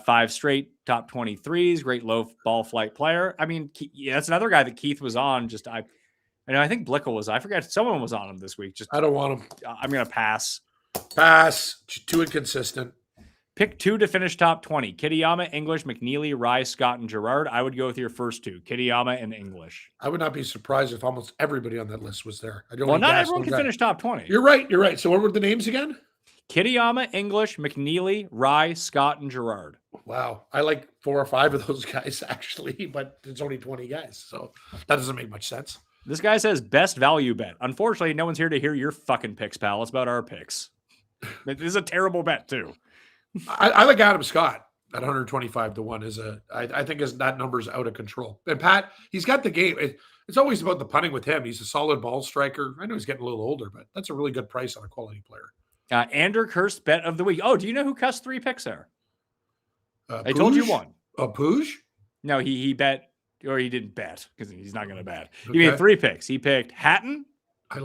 5 straight top 23s. Great low ball flight player. I mean, that's another guy that Keith was on. I think Blickle was. I forget. Someone was on him this week. I don't want him. I'm gonna pass. Too inconsistent. Pick 2 to finish top 20. Kitayama, English, McNeely, Rye, Scott, and Gerard. I would go with your first 2. Kitayama and English. I would not be surprised if almost everybody on that list was there. Not everyone can finish top 20. You're right. So what were the names again? Kitayama, English, McNeely, Rye, Scott, and Gerard. Wow. I like 4 or 5 of those guys, actually, but it's only 20 guys. So that doesn't make much sense. This guy says best value bet. Unfortunately, no one's here to hear your fucking picks, pal. It's about our picks. This is a terrible bet, too. I like Adam Scott at 125 to 1. I think that number's out of control. And Pat, he's got the game. It's always about the putting with him. He's a solid ball striker. I know he's getting a little older, but that's a really good price on a quality player. Ander cursed bet of the week. Oh, do you know who cussed 3 picks there? I Puig? told you one. Puig? No, he bet, or he didn't bet because he's not going to bet. He made 3 picks. He picked Hatton,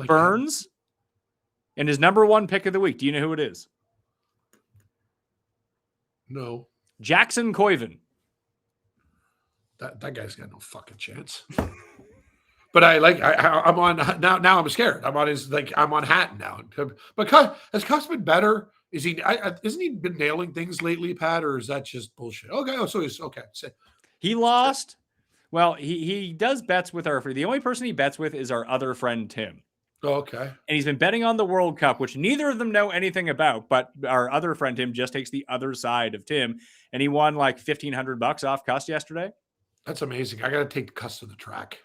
Burns, and his number 1 pick of the week. Do you know who it is? No. Jackson Koiven. That guy's got no fucking chance. But I'm on now. I'm scared. I'm on Hatton now. But has Cuss been better? Isn't he been nailing things lately, Pat, or is that just bullshit? Okay. Oh, so he's okay. He lost. Well, he does bets with the only person he bets with is our other friend Tim. Oh, okay. And he's been betting on the World Cup, which neither of them know anything about, but our other friend Tim just takes the other side of Tim, and he won like $1,500 off Cuss yesterday. That's amazing. I got to take Cuss to the track.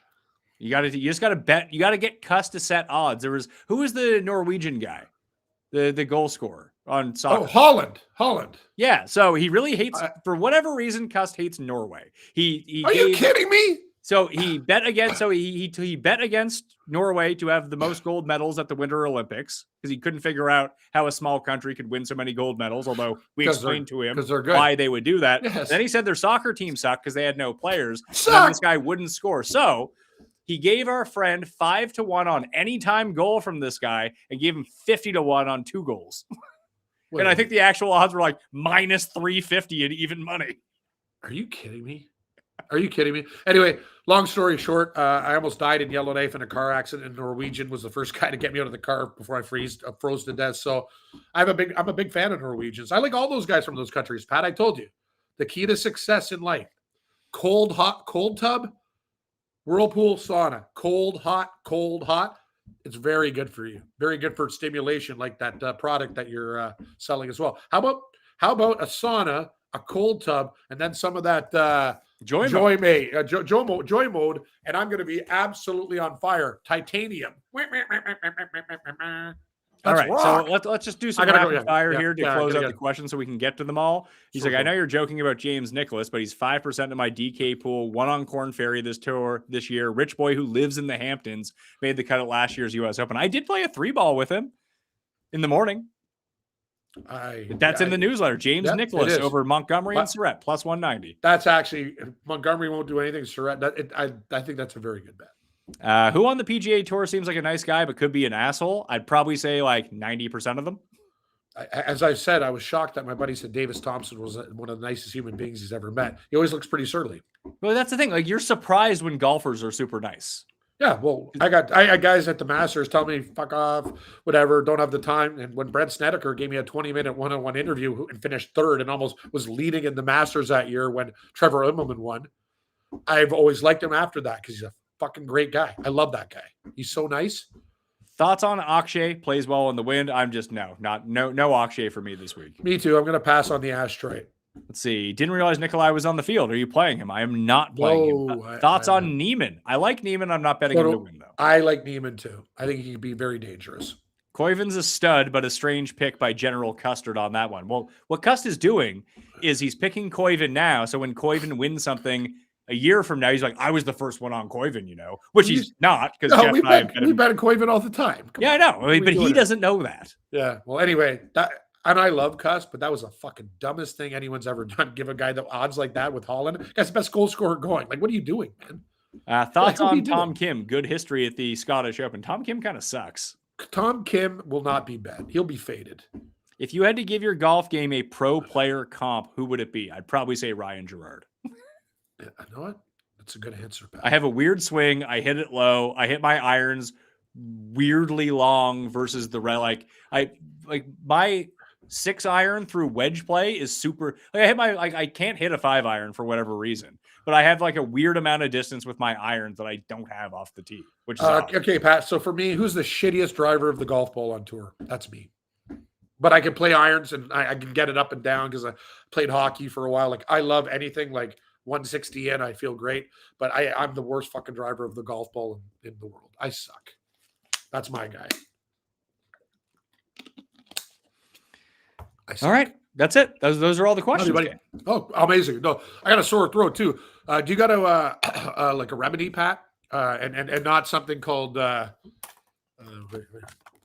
You just got to bet. You got to get Cuss to set odds. Who was the Norwegian guy, the goal scorer on soccer? Oh, Holland. Yeah. So he really hates, for whatever reason, Cuss hates Norway. Are you kidding me? So he bet against. So he bet against Norway to have the most gold medals at the Winter Olympics because he couldn't figure out how a small country could win so many gold medals. Although we explained to him why they would do that. Yes. Then he said their soccer team sucked because they had no players. And this guy wouldn't score. So he gave our friend 5 to 1 on any time goal from this guy and gave him 50 to 1 on 2 goals. And I think the actual odds were like -350 in even money. Are you kidding me? Are you kidding me? Anyway, long story short, I almost died in Yellowknife in a car accident. And Norwegian was the first guy to get me out of the car before I froze to death. So I'm a big fan of Norwegians. I like all those guys from those countries. Pat, I told you, the key to success in life: cold tub, whirlpool, sauna, cold, hot. It's very good for you. Very good for stimulation, like that product that you're selling as well. How about a sauna, a cold tub, and then some of that Joy mode, and I'm going to be absolutely on fire. Titanium. All right, so let's just do some rapid fire here to close out the questions so we can get to them all. He's like, I know you're joking about James Nicholas, but he's 5% of my DK pool, one on Corn Ferry this year. Rich boy who lives in the Hamptons, made the cut at last year's U.S. Open. I did play a 3-ball with him in the morning. That's in the newsletter. James Nicholas over Montgomery and Surratt, plus 190. That's actually, Montgomery won't do anything. Surratt, I think that's a very good bet. Who on the PGA Tour seems like a nice guy but could be an asshole? I'd probably say like 90% of them. As I said, I was shocked that my buddy said Davis Thompson was one of the nicest human beings he's ever met. He always looks pretty surly. Well, that's the thing. Like, you're surprised when golfers are super nice. Yeah, well, I got guys at the Masters tell me, fuck off, whatever, don't have the time. And when Brent Snedeker gave me a 20-minute one-on-one interview and finished third and almost was leading in the Masters that year when Trevor Immelman won, I've always liked him after that because he's a fucking great guy. I love that guy. He's so nice. Thoughts on Akshay? Plays well in the wind. I'm just no Akshay for me this week. Me too. I'm going to pass on the ashtray. Let's see. Didn't realize Nikolai was on the field. Are you playing him? I am not playing him. Thoughts on Neiman? I like Neiman. I'm not betting him to win, though. I like Neiman, too. I think he could be very dangerous. Koivin's a stud, but a strange pick by General Custard on that one. Well, what Cust is doing is he's picking Koivin now, so when Koivin wins something a year from now, he's like, I was the first one on Koivin, which he's not. Because we bet Koivin all the time. Come on. I know, but he doesn't know that. Yeah, well, anyway, and I love Cuss, but that was the fucking dumbest thing anyone's ever done. Give a guy the odds like that with Holland. Guy's the best goal scorer going. Like, what are you doing, man? Thoughts on Tom Kim? Good history at the Scottish Open. Tom Kim kind of sucks. Tom Kim will not be bad. He'll be faded. If you had to give your golf game a pro player comp, who would it be? I'd probably say Ryan Gerard. You know what? That's a good answer, Pat. I have a weird swing. I hit it low. I hit my irons weirdly long versus the my 6-iron through wedge play is super. I can't hit a 5-iron for whatever reason, but I have like a weird amount of distance with my irons that I don't have off the tee. Which is okay, Pat. So for me, who's the shittiest driver of the golf ball on tour? That's me. But I can play irons and I can get it up and down because I played hockey for a while. Like, I love anything like 160 in. I feel great, but I'm the worst fucking driver of the golf ball in the world. I suck. That's my guy. All right. That's it. Those are all the questions. Oh, amazing. No, I got a sore throat too. Do you got like a remedy, Pat? And not something called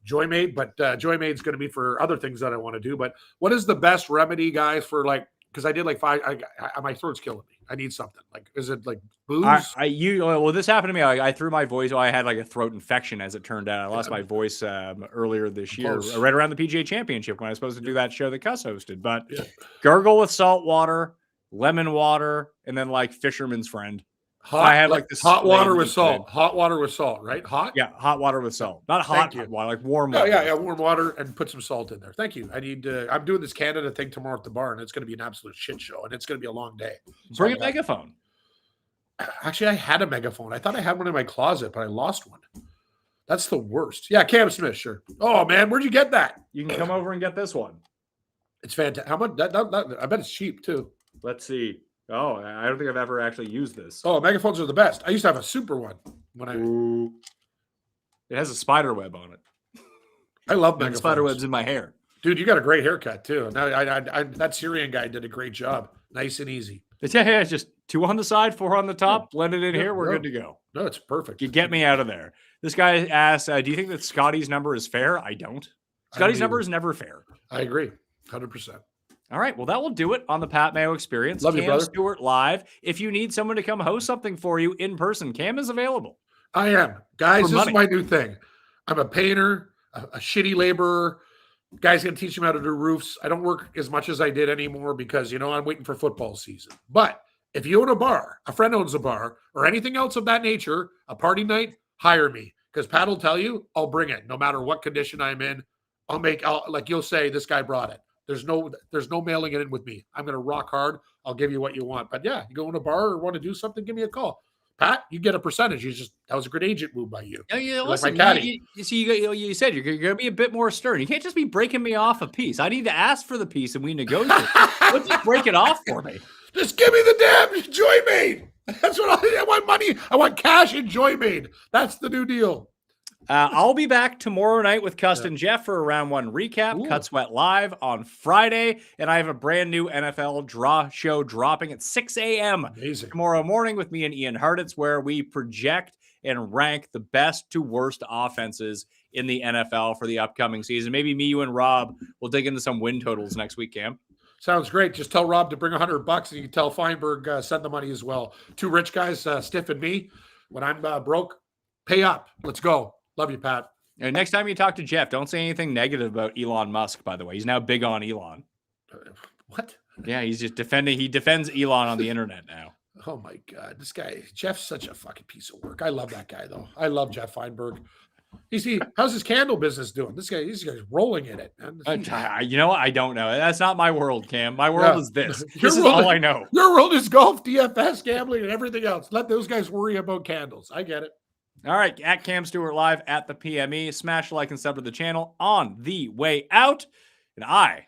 Joy Made, but Joy Made's going to be for other things that I want to do. But what is the best remedy, guys, for like, because I did like 5, my throat's killing me. I need something. Like, is it like booze? Well, this happened to me. I threw my voice. I had like a throat infection, as it turned out. I lost my voice earlier this year, right around the PGA Championship when I was supposed to do that show that Cuss hosted. But gargle with salt water, lemon water, and then like Fisherman's Friend. I have like this hot water with salt. Hot water with salt, right? Hot? Yeah, hot water with salt. Not hot water, like warm water. Yeah, warm water and put some salt in there. Thank you. I need I'm doing this Canada thing tomorrow at the bar, and it's going to be an absolute shit show, and it's going to be a long day. So bring a megaphone. Actually, I had a megaphone. I thought I had one in my closet, but I lost one. That's the worst. Yeah, Cam Smith, sure. Oh, man, where'd you get that? You can come over and get this one. It's fantastic. How much? I bet it's cheap, too. Let's see. Oh, I don't think I've ever actually used this. Oh, megaphones are the best. I used to have a super one. It has a spider web on it. I love megaphones. Spider webs in my hair. Dude, you got a great haircut, too. Now, that Syrian guy did a great job. Nice and easy. Yeah, just 2 on the side, 4 on the top. Blend it in here. We're good to go. No, it's perfect. You get me out of there. This guy asks, do you think that Scotty's number is fair? I don't. Scotty's number is never fair. I agree. 100%. All right. Well, that will do it on the Pat Mayo Experience. Love you, brother. Cam Stewart live. If you need someone to come host something for you in person, Cam is available. I am. Guys, this is my new thing. I'm a painter, a shitty laborer. Guys going to teach him how to do roofs. I don't work as much as I did anymore because, I'm waiting for football season. But If you own a bar, a friend owns a bar, or anything else of that nature, a party night, hire me. Because Pat will tell you, I'll bring it no matter what condition I'm in. Like you'll say, this guy brought it. There's no mailing it in with me. I'm going to rock hard. I'll give you what you want. But yeah, you go in a bar or want to do something, give me a call. Pat, you get a percentage. That was a good agent move by you. Listen, you said you're going to be a bit more stern. You can't just be breaking me off a piece. I need to ask for the piece and we negotiate. Don't just break it off for me. Just give me the damn Joy Maid. That's what I want. Money. I want cash and Joy Maid. That's the new deal. I'll be back tomorrow night with Custin Jeff for a round 1 recap. Cut Sweat Live on Friday. And I have a brand new NFL draw show dropping at 6 a.m. tomorrow morning with me and Ian Harditz, where we project and rank the best to worst offenses in the NFL for the upcoming season. Maybe me, you, and Rob will dig into some win totals next week, Cam. Sounds great. Just tell Rob to bring $100 and you can tell Feinberg send the money as well. 2 rich guys, Stiff and me. When I'm broke, pay up. Let's go. Love you, Pat. And next time you talk to Jeff, don't say anything negative about Elon Musk, by the way. He's now big on Elon. What? Yeah, he's just he defends Elon on the internet now. Oh my God. This guy, Jeff's such a fucking piece of work. I love that guy though. I love Jeff Feinberg. How's his candle business doing? This guy's rolling in it. You know what? I don't know. That's not my world, Cam. My world is this. This is all I know. Your world is golf, DFS, gambling, and everything else. Let those guys worry about candles. I get it. All right. At Cam Stewart Live at the PME. Smash like and sub to the channel on the way out. And I